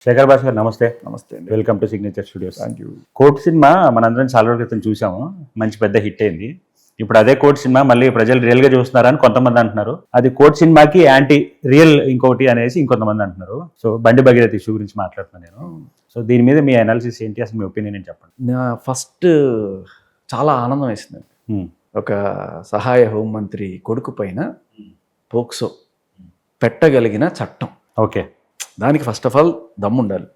శేఖర్ భాష గారు నమస్తే. నమస్తే అండి. Welcome to signature studios. Thank you. Court cinema మనందరం చాలా రోజుల క్రితం చూసాము, మంచి పెద్ద హిట్ అయింది. ఇప్పుడు అదే కోర్ట్ సినిమా మళ్ళీ ప్రజలు రియల్ గా చూస్తున్నారని కొంతమంది అంటున్నారు. అది కోర్ట్ సినిమాకి యాంటీ రియల్ ఇంకొకటి అనేసి ఇంకొంతమంది అంటున్నారు. సో బండి భగీరథ ఇష్యూ గురించి మాట్లాడుతున్నాను నేను. సో దీని మీద మీ అనాలిసిస్ ఏంటి, అసలు మీ ఒపీనియన్ ఏంటి చెప్పండి. నా ఫస్ట్ చాలా ఆనందం వేసింది. ఒక సహాయ హోంమంత్రి కొడుకు పైన పోక్సో పెట్టగలిగిన చట్టం, ఓకే, దానికి ఫస్ట్ ఆఫ్ ఆల్ దమ్ము ఉండాలి.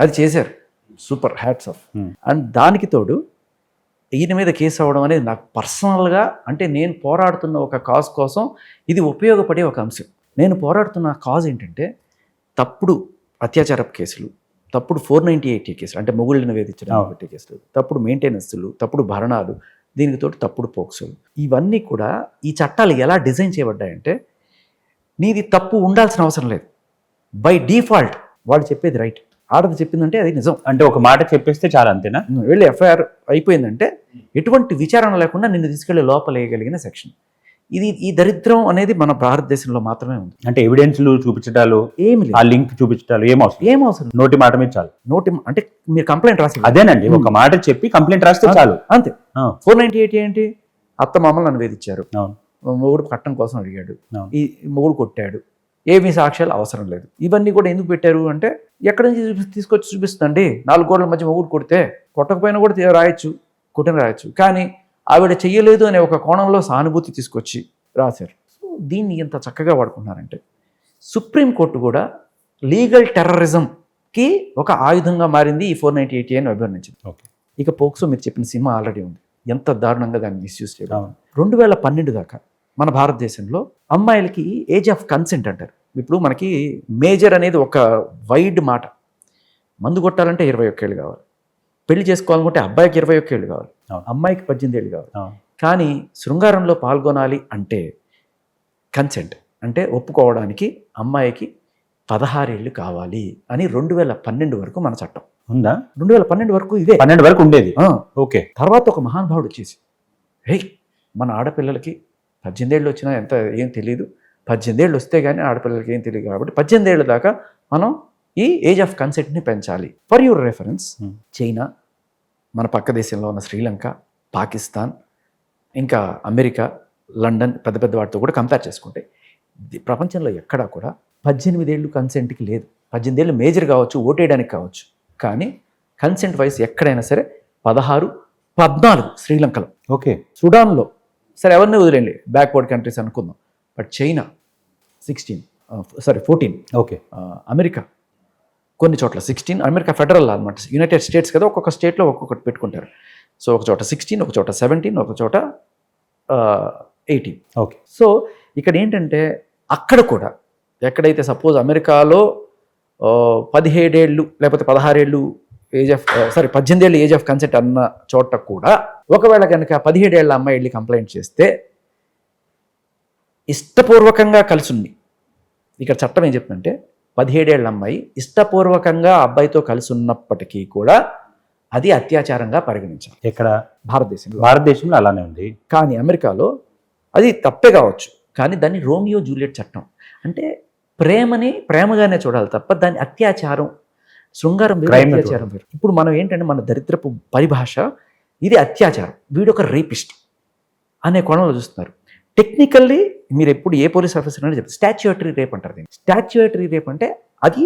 అది చేశారు, సూపర్, హ్యాట్స్ ఆఫ్. అండ్ దానికి తోడు ఈయన మీద కేసు అవ్వడం అనేది నాకు పర్సనల్గా, అంటే నేను పోరాడుతున్న ఒక కాజ్ కోసం ఇది ఉపయోగపడే ఒక అంశం. నేను పోరాడుతున్న కాజ్ ఏంటంటే తప్పుడు అత్యాచారపు కేసులు, తప్పుడు 498 కేసులు, అంటే మొగుళ్ళని వేధించడం పెట్టే కేసులు, తప్పుడు మెయింటెనెన్స్లు, తప్పుడు భరణాలు, దీనికి తోటి తప్పుడు పోక్సులు, ఇవన్నీ కూడా ఈ చట్టాలు ఎలా డిజైన్ చేయబడ్డాయంటే నీది తప్పు ఉండాల్సిన అవసరం లేదు, బై డిఫాల్ట్ వాడు చెప్పేది రైట్, ఆడది చెప్పిందంటే అది నిజం. అంటే ఒక మాట చెప్పేస్తే చాలా, అంతేనా? వెళ్ళి ఎఫ్ఐఆర్ అయిపోయిందంటే ఎటువంటి విచారణ లేకుండా నిన్ను తీసుకెళ్లి లోపలేయగలిగిన సెక్షన్ ఇది. ఈ దరిద్రం అనేది మన భారతదేశంలో మాత్రమే ఉంది. అంటే ఎవిడెన్స్లు చూపించడాలు, ఏమి లేదు, ఆ లింక్ చూపించడాలు ఏం అవసరం, నోటి మాట మీద చాలు. అంటే మీరు కంప్లైంట్ రాసి, అదేనండి, ఒక మాట చెప్పి కంప్లైంట్ రాస్తే చాలు, అంతే. 498 ఏంటి? అత్త మామలు నన్ను వేధించారు, మొగుడు కట్టం కోసం అడిగాడు, ఈ మొగుడు కొట్టాడు, ఏమీ సాక్ష్యాలు అవసరం లేదు. ఇవన్నీ కూడా ఎందుకు పెట్టారు అంటే ఎక్కడి నుంచి తీసుకొచ్చి చూపిస్తుందండి. 4 గోడల మధ్య మొగుడు కొడితే కొట్టకపోయినా కూడా రాయొచ్చు, కొట్టిన రాయొచ్చు, కానీ ఆవిడ చెయ్యలేదు అనే ఒక కోణంలో సానుభూతి తీసుకొచ్చి రాశారు. సో దీన్ని ఎంత చక్కగా వాడుకున్నారంటే సుప్రీంకోర్టు కూడా లీగల్ టెర్రరిజంకి ఒక ఆయుధంగా మారింది ఈ 498 అని అభివర్ణించింది. ఇక పోక్సో మీరు చెప్పిన సినిమా ఆల్రెడీ ఉంది, ఎంత దారుణంగా దాన్ని మిస్యూజ్ చేయడం. 2012 దాకా మన భారతదేశంలో అమ్మాయిలకి ఏజ్ ఆఫ్ కన్సెంట్ అంటారు. ఇప్పుడు మనకి మేజర్ అనేది ఒక వైడ్ మాట. మందు కొట్టాలంటే 21 ఏళ్ళు కావాలి, పెళ్లి చేసుకోవాలనుకుంటే అబ్బాయికి 21 ఏళ్ళు కావాలి, అమ్మాయికి 18 ఏళ్ళు కావాలి. కానీ శృంగారంలో పాల్గొనాలి అంటే కన్సెంట్, అంటే ఒప్పుకోవడానికి అమ్మాయికి 16 ఏళ్ళు కావాలి అని 2012 వరకు మన చట్టం ఉందా. 2012 వరకు ఇదే, 12 వరకు ఉండేది. ఓకే. తర్వాత ఒక మహానుభావుడు వచ్చేసి మన ఆడపిల్లలకి 18 ఏళ్ళు వచ్చినా ఎంత ఏం తెలియదు, 18 ఏళ్ళు వస్తే కానీ ఆడపిల్లలకి ఏం తెలియదు, కాబట్టి 18 ఏళ్ళ దాకా మనం ఈ ఏజ్ ఆఫ్ కన్సెంట్ని పెంచాలి. ఫర్ యువర్ రెఫరెన్స్, చైనా, మన పక్క దేశంలో ఉన్న శ్రీలంక, పాకిస్తాన్, ఇంకా అమెరికా, లండన్, పెద్ద పెద్ద వాటితో కూడా కంపేర్ చేసుకుంటే ప్రపంచంలో ఎక్కడా కూడా 18 ఏళ్ళు కన్సెంట్కి లేదు. 18 ఏళ్ళు మేజర్ కావచ్చు, ఓటేయడానికి కావచ్చు, కానీ కన్సెంట్ వయసు ఎక్కడైనా సరే 16, 14 శ్రీలంకలో, ఓకే, సుడాన్లో, సరే ఎవరిని వదిలేండి, బ్యాక్వర్డ్ కంట్రీస్ అనుకుందాం, బట్ చైనా 14, ఓకే, అమెరికా కొన్ని చోట్ల 16, అమెరికా ఫెడరల్ అనమాట, యునైటెడ్ స్టేట్స్ కదా, ఒక్కొక్క స్టేట్లో ఒక్కొక్కటి పెట్టుకుంటారు. సో ఒక చోట 16, ఒక చోట 17, ఒక చోట 18. ఓకే. సో ఇక్కడ ఏంటంటే అక్కడ కూడా ఎక్కడైతే సపోజ్ అమెరికాలో 17 ఏళ్ళు లేకపోతే 16 ఏళ్ళు ఏజ్ ఆఫ్ 18 ఏళ్ళు ఏజ్ ఆఫ్ కన్సెంట్ అన్న చోట కూడా ఒకవేళ కనుక 17 ఏళ్ళ అమ్మాయి వెళ్ళి కంప్లైంట్ చేస్తే ఇష్టపూర్వకంగా కలిసి ఉంది. ఇక్కడ చట్టం ఏం చెప్తుందంటే 17 ఏళ్ళ అమ్మాయి ఇష్టపూర్వకంగా అబ్బాయితో కలిసి ఉన్నప్పటికీ కూడా అది అత్యాచారంగా పరిగణించాలి. ఎక్కడ? భారతదేశంలో అలానే ఉంది. కానీ అమెరికాలో అది తప్పే కావచ్చు, కానీ దాన్ని రోమియో జూలియట్ చట్టం, అంటే ప్రేమని ప్రేమగానే చూడాలి తప్ప దాన్ని అత్యాచారం, శృంగారం వేరు, అత్యాచారం వేరు. ఇప్పుడు మనం ఏంటంటే మన దరిద్రపు పరిభాష ఇది అత్యాచారం, వీడొక రేపిస్ట్ అనే కోణంలో చూస్తున్నారు. టెక్నికల్లీ మీరు ఎప్పుడు ఏ పోలీస్ ఆఫీసర్ అని చెప్తారు, స్టాచ్యుటరీ రేప్ అంటారు దీన్ని. స్టాచ్యుటరీ రేప్ అంటే అది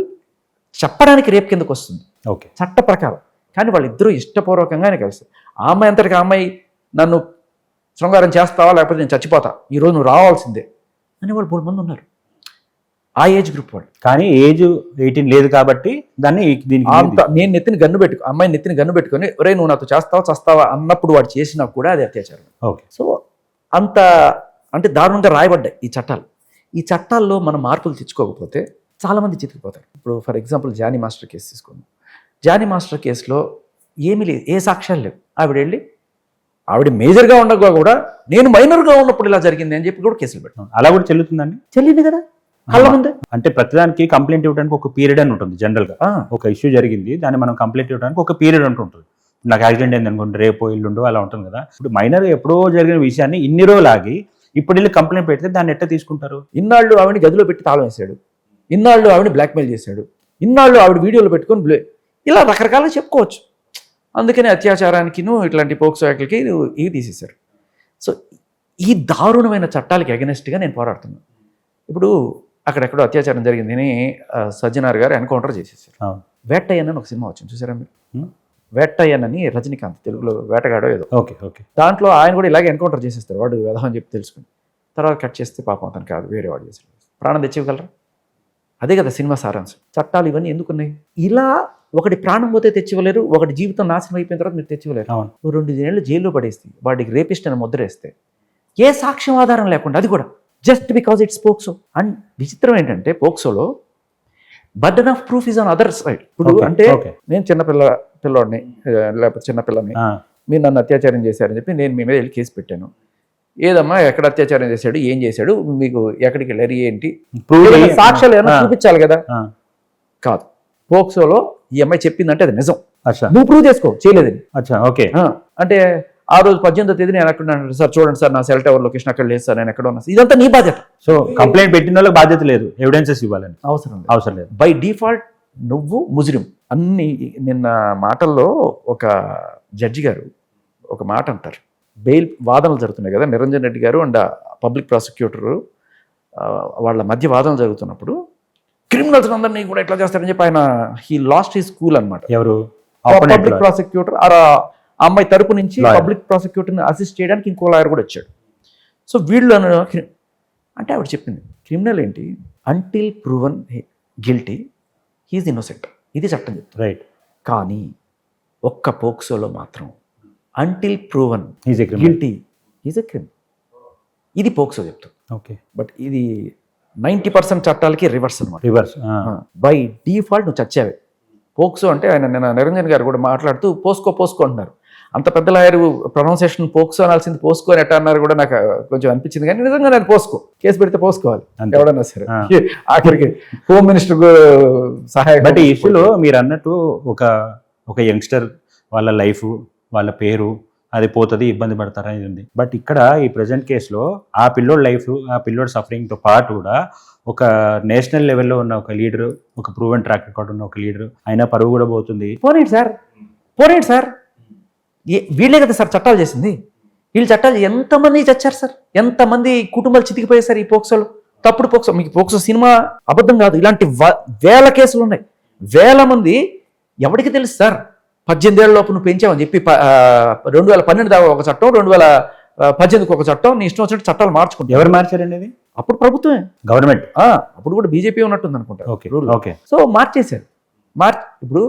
చెప్పడానికి రేప్ కిందకు వస్తుంది, ఓకే, చట్ట ప్రకారం. కానీ వాళ్ళిద్దరూ ఇష్టపూర్వకంగానే కలుస్తారు. ఆ అమ్మాయి అంతటికి ఆ అమ్మాయి నన్ను శృంగారం చేస్తావా లేకపోతే నేను చచ్చిపోతా, ఈరోజు నువ్వు రావాల్సిందే అని వాళ్ళు 3 మంది ఉన్నారు, ఆ ఏజ్ గ్రూప్ వాళ్ళు. కానీ ఏజ్ 18 లేదు కాబట్టి దాన్ని అంత నేను నెత్తిని గన్ను పెట్టుకో, అమ్మాయి నెత్తిని గన్ను పెట్టుకొని ఒరే నువ్వు నాతో చేస్తావా చస్తావా అన్నప్పుడు వాడు చేసినా కూడా అది అత్యాచారం. ఓకే. సో అంత అంటే దారుణంగా రాయబడ్డాయి ఈ చట్టాలు. ఈ చట్టాల్లో మనం మార్పులు తెచ్చుకోకపోతే చాలామంది చితికిపోతారు. ఇప్పుడు for example Jani master case తీసుకుందాం. జానీ మాస్టర్ కేసులో ఏమీ లేదు, ఏ సాక్ష్యాలు లేవు. ఆవిడ మేజర్గా ఉండగా కూడా నేను మైనర్గా ఉన్నప్పుడు ఇలా జరిగింది అని చెప్పి కూడా కేసులు పెట్టాను. అలా కూడా చెల్లుతుందండి? చెల్లింది కదా కళ్ళ ముందే. అంటే ప్రతిదానికి కంప్లైంట్ ఇవ్వడానికి ఒక పీరియడ్ అని ఉంటుంది జనరల్గా. ఒక ఇష్యూ జరిగింది, దాన్ని మనం కంప్లైంట్ ఇవ్వడానికి ఒక పీరియడ్ ఉంటుంది. నాకు యాక్సిడెంట్ అయింది అనుకోండి, రేపు ఇల్లుండు అలా ఉంటుంది కదా. ఇప్పుడు మైనర్ ఎప్పుడో జరిగిన విషయాన్ని ఇన్ని రోజులు ఆగి ఇప్పుడు వెళ్ళి కంప్లైంట్ పెడితే దాన్ని ఎట్లా తీసుకుంటారు? ఇన్నాళ్ళు ఆవిడని గదిలో పెట్టి తాళం వేసాడు, ఇన్నాళ్ళు ఆవిడని బ్లాక్మెయిల్ చేశాడు, ఇన్నాళ్ళు ఆవిడ వీడియోలు పెట్టుకొని ఇలా రకరకాలుగా చెప్పుకోవచ్చు. అందుకని అత్యాచారానికిను ఇట్లాంటి పోక్సో యాక్ట్లకి ఇవి తీసేశారు. సో ఈ దారుణమైన చట్టాలకి అగెనెస్ట్గా నేను పోరాడుతున్నాను. ఇప్పుడు అక్కడెక్కడో అత్యాచారం జరిగిందని సజ్జనార్ గారు ఎన్కౌంటర్ చేసేసారు. వేట్టయ్యన్ అని ఒక సినిమా వచ్చింది, చూసారా మీరు? వేట్టయ్యన్ అని రజనీకాంత్, తెలుగులో వేటగాడో ఏదో. ఓకే. దాంట్లో ఆయన కూడా ఇలాగే ఎన్కౌంటర్ చేసేస్తారు, వాడు వ్యధం అని చెప్పి తెలుసుకుని. తర్వాత కట్ చేస్తే పాపం అతను కాదు, వేరే వాడు చేశారు. ప్రాణం తెచ్చివ్వగలరా? అదే కదా సినిమా సారాంశం. చట్టాలు ఇవన్నీ ఎందుకున్నాయి? ఇలా ఒకటి ప్రాణం పోతే తెచ్చివ్వలేరు, ఒకటి జీవితం నాశనం అయిపోయిన తర్వాత మీరు తెచ్చివ్వలేరు. 2 ఏళ్ళు జైల్లో పడేస్తే, వాడికి రేపిస్ట్ అని ముద్రేస్తే, ఏ సాక్ష్యం ఆధారం లేకుండా, అది కూడా just because it's POCSO. And విచిత్రం ఏంటంటే పోక్సోలో burden of proof is on other side. ఇప్పుడు అంటే నేను పిల్లోడిని లేకపోతే చిన్నపిల్లని, మీరు నన్ను అత్యాచారం చేశారని చెప్పి నేను మీ మీద వెళ్ళి కేసు పెట్టాను. ఏదమ్మా ఎక్కడ అత్యాచారం చేశాడు, ఏం చేశాడు, మీకు ఎక్కడికి వెళ్ళారు, ఏంటి సాక్ష్యాలు ఏమైనా చూపించాలి కదా. కాదు, పోక్సోలో ఈ అమ్మాయి చెప్పిందంటే అది నిజం, నువ్వు ప్రూవ్ చేసుకో చేయలేదని. అంటే ఆ రోజు 18వ తేదీ నేను ఎక్కడ సార్ చూడండి సార్, నా సెల్ టవర్ లొకేషన్ అక్కడ లేదు సార్, నేను ఎక్కడ ఉన్నా, ఇదంతా నీ బాధ్యత. సో కంప్లైంట్ పెట్టిన వాళ్ళకి బాధ్యత లేదు, ఎవిడెన్సెస్ ఇవ్వాలని అవసరం లేదు. బై డిఫాల్ట్ నువ్వు ముజ్రిం. అన్ని నిన్న మాటల్లో ఒక జడ్జి గారు ఒక మాట అంటారు, బెయిల్ వాదనలు జరుగుతున్నాయి కదా, నిరంజన్ రెడ్డి గారు అండ్ పబ్లిక్ ప్రాసిక్యూటర్ వాళ్ళ మధ్య వాదనలు జరుగుతున్నప్పుడు క్రిమినల్స్ అందరినీ కూడా ఎట్లా చేస్తారని చెప్పి ఆయన హీ లాస్ట్ హిస్ స్కూల్ అనమాట. ఎవరు? పబ్లిక్ ప్రాసిక్యూటర్ అమ్మాయి తరపు నుంచి పబ్లిక్ ప్రాసిక్యూటర్ని అసిస్ట్ చేయడానికి ఇంకో లాయర్ కూడా వచ్చాడు. సో వీళ్ళు అంటే ఆవిడ చెప్పింది, క్రిమినల్ ఏంటి, until proven guilty he's innocent, ఇది చట్టం చెప్తుంది. రైట్. కానీ ఒక్క పోక్సోలో మాత్రం until proven guilty is a criminal, ఇది పోక్సో చెప్తుంది. ఓకే. బట్ ఇది 90% చట్టాలకి రివర్స్ అనమాట. బై డిఫాల్ట్ నువ్వు చచ్చావే. పోక్సో అంటే ఆయన నిన్న నిరంజన్ గారు కూడా మాట్లాడుతూ పోస్కో అంటున్నారు. అంత పెద్ద లాయర్ ప్రొనౌన్సియేషన్ పోక్సో అనాల్సింది పోస్కో అని ఎట్టా అన్నారు కూడా నాకు కొంచెం అనిపించింది. కానీ నిజంగా నేను పోస్కో కేసు పెడితే పోసుకోవాలి ఎవడన్నా సరే, ఆఖరికి హోమ్ మినిస్టర్ సహాయం. బట్ ఈ ఇష్యూలో మీరు అన్నట్టు ఒక యంగ్స్టర్ వాళ్ళ లైఫ్, వాళ్ళ పేరు అది పోతుంది, ఇబ్బంది పడతారా ఇది ఉంది. బట్ ఇక్కడ ఈ ప్రజెంట్ కేసులో ఆ పిల్లోడ్ లైఫ్, ఆ పిల్లోడ్ సఫరింగ్తో పాటు కూడా ఒక నేషనల్ లెవెల్లో ఉన్న ఒక లీడర్, ఒక ప్రూవెన్ ట్రాక్ రికార్డ్ ఉన్న ఒక లీడర్, అయినా పరువు కూడా పోతుంది. పోనేంటి సార్, వీళ్ళే కదా సార్ చట్టాలు చేసింది. వీళ్ళు చట్టాలు ఎంతమంది చచ్చారు సార్, ఎంతమంది కుటుంబాలు చితికిపోయారు సార్ ఈ పోక్సోలో. తప్పుడు పోక్సో, మీకు పోక్సో సినిమా అబద్ధం కాదు, ఇలాంటి వేల కేసులు ఉన్నాయి, వేల మంది. ఎవరికి తెలుసు సార్ 18 ఏళ్ల లోపు నువ్వు పెంచావని చెప్పి 2012 దాకా ఒక చట్టం, 2018 ఒక చట్టం, నీ ఇష్టం వచ్చినట్టు చట్టాలు మార్చుకుంటారు. ఎవరు మార్చారండి అది? అప్పుడు ప్రభుత్వమే, గవర్నమెంట్. అప్పుడు కూడా బీజేపీ ఉన్నట్టుంది అనుకుంటా. ఓకే. సో మార్చేశారు. ఇప్పుడు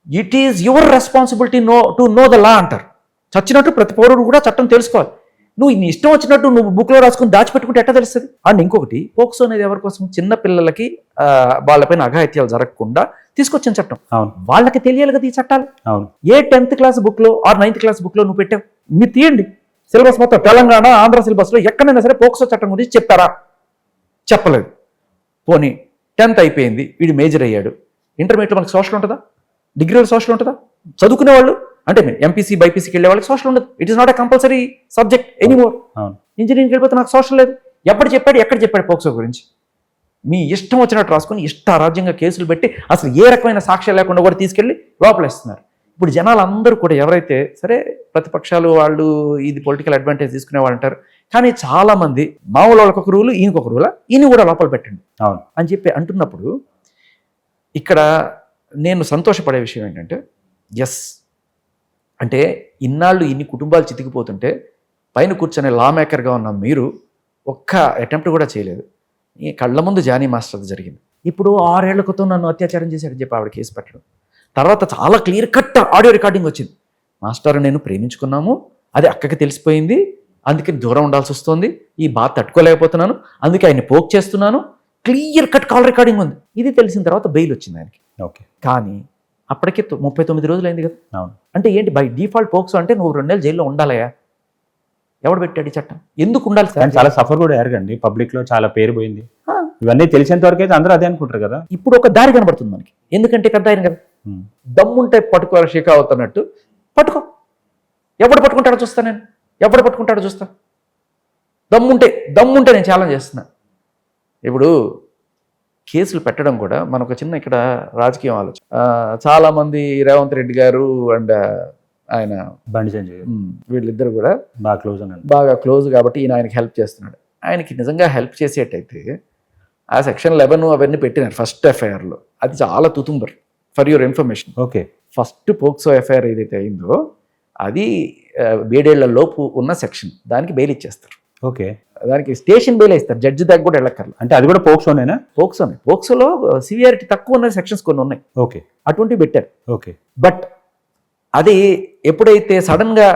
it is your responsibility to know the law అంటారు. చచ్చినట్టు ప్రతి పౌరుడు కూడా చట్టం తెలుసుకోవాలి. నువ్వు నీ ఇష్టం వచ్చినట్టు నువ్వు బుక్లో రాసుకుని దాచిపెట్టుకుంటే ఎట్లా తెలుస్తుంది? అండ్ ఇంకొకటి, పోక్సో అనేది ఎవరి కోసం? చిన్న పిల్లలకి వాళ్ళపైన అఘాయిత్యాలు జరగకుండా తీసుకొచ్చిన చట్టం. వాళ్ళకి తెలియాలి కదా ఈ చట్టాలు. ఏ 10th క్లాస్ బుక్లో ఆర్ 9th క్లాస్ బుక్లో నువ్వు పెట్టావు? మీరు తీయండి సిలబస్ మొత్తం, తెలంగాణ ఆంధ్ర సిలబస్లో ఎక్కడైనా సరే పోక్సో చట్టం గురించి చెప్పారా? చెప్పలేదు. పోనీ 10th అయిపోయింది, వీడు మేజర్ అయ్యాడు, ఇంటర్మీడియట్లో మనకి సోషల్ ఉంటుందా? డిగ్రీలో సోషల్ ఉంటుందా? చదువుకునే వాళ్ళు అంటే ఎంపీసీ బైపీసీకి వెళ్ళే వాళ్ళకి సోషల్ ఉండదు. It is not a compulsory subject anymore. ఇంజనీరింగ్కి వెళ్ళిపోతే నాకు సోషల్ లేదు. ఎక్కడ చెప్పాడు పోక్సో గురించి? మీ ఇష్టం వచ్చినట్టు రాసుకొని ఇష్టారాజ్యంగా కేసులు పెట్టి అసలు ఏ రకమైన సాక్ష్యం లేకుండా కూడా తీసుకెళ్ళి లోపలేస్తున్నారు. ఇప్పుడు జనాలు అందరూ కూడా ఎవరైతే సరే ప్రతిపక్షాలు వాళ్ళు ఇది పొలిటికల్ అడ్వాంటేజ్ తీసుకునే వాళ్ళు అంటారు. కానీ చాలా మంది మామూలు వాళ్ళకి ఒక రూలు, ఈయనకొక రూలా, ఈయన కూడా లోపల పెట్టండి అని చెప్పి అంటున్నప్పుడు ఇక్కడ నేను సంతోషపడే విషయం ఏంటంటే, ఎస్ అంటే ఇన్నాళ్ళు ఇన్ని కుటుంబాలు చితికిపోతుంటే పైన కూర్చొని లా మేకర్గా ఉన్న మీరు ఒక్క అటెంప్ట్ కూడా చేయలేదు. ఈ కళ్ళ ముందు జానీ మాస్టర్ జరిగింది. ఇప్పుడు 6 ఏళ్ల క్రితం నన్ను అత్యాచారం చేశాడని చెప్పి ఆవిడ కేసు పెట్టడం, తర్వాత చాలా క్లియర్ కట్ ఆడియో రికార్డింగ్ వచ్చింది. మాస్టర్ నేను ప్రేమించుకున్నాము, అది అక్కకి తెలిసిపోయింది, అందుకని దూరం ఉండాల్సి వస్తుంది, ఈ బాధ తట్టుకోలేకపోతున్నాను, అందుకే ఆయన్ని పోక్ చేస్తున్నాను, క్లియర్ కట్ కాల్ రికార్డింగ్ ఉంది. ఇది తెలిసిన తర్వాత బెయిల్ వచ్చింది ఆయనకి. ఓకే. కానీ అప్పటికే 39 రోజులు అయింది కదా. అంటే ఏంటి బై డిఫాల్ట్ పోక్సో అంటే నువ్వు 2 నెలలు జైల్లో ఉండాలయా? ఎవడు పెట్టాడు ఈ చట్టం? ఎందుకు ఉండాలి సార్? చాలా సఫర్ కూడా అయ్యారండి, పబ్లిక్ లో చాలా పేరు పోయింది. ఇవన్నీ తెలిసేంత వరకు అయితే అందరూ అదే అనుకుంటారు కదా. ఇప్పుడు ఒక దారి కనబడుతుంది మనకి, ఎందుకంటే పెద్ద ఆయన కదా, దమ్ముంటే పట్టుకోవాలి షేకావత్ అన్నట్టు. పట్టుకో, ఎవడు పట్టుకుంటాడో చూస్తా, నేను ఎవడు పట్టుకుంటాడో చూస్తా. దమ్ముంటే నేను ఛాలెంజ్ చేస్తున్నా. ఇప్పుడు కేసులు పెట్టడం కూడా మనకు చిన్న ఇక్కడ రాజకీయం ఆలోచన. చాలా మంది రేవంత్ రెడ్డి గారు అండ్ ఆయన బండి సంజయ్ వీళ్ళిద్దరు కూడా బాగా క్లోజ్ అన్నాడు. బాగా క్లోజ్ కాబట్టి ఈయన ఆయనకి హెల్ప్ చేస్తున్నాడు. ఆయనకి నిజంగా హెల్ప్ చేసేటైతే ఆ సెక్షన్ 11 అవన్నీ పెట్టినారు ఫస్ట్ ఎఫ్ఐఆర్లో. అది చాలా తుతుంబర్ for your information. Okay. First POCSO FIR ఏదైతే అయిందో అది 7 ఏళ్ల లోపు ఉన్న సెక్షన్, దానికి బెయిల్ ఇచ్చేస్తారు. ఓకే. దానికి స్టేషన్ బెయిల్ ఇస్తారు, జడ్జి దగ్గర కూడా వెళ్ళక్కర్లేదు. అంటే అది కూడా పోక్సోనేనా? పోక్సోనే. పోక్సోలో సివియారిటీ తక్కువ ఉన్న సెక్షన్స్ కొన్ని ఉన్నాయి, ఓకే, అటువంటివి పెట్టారు. ఓకే. బట్ అది ఎప్పుడైతే సడన్గా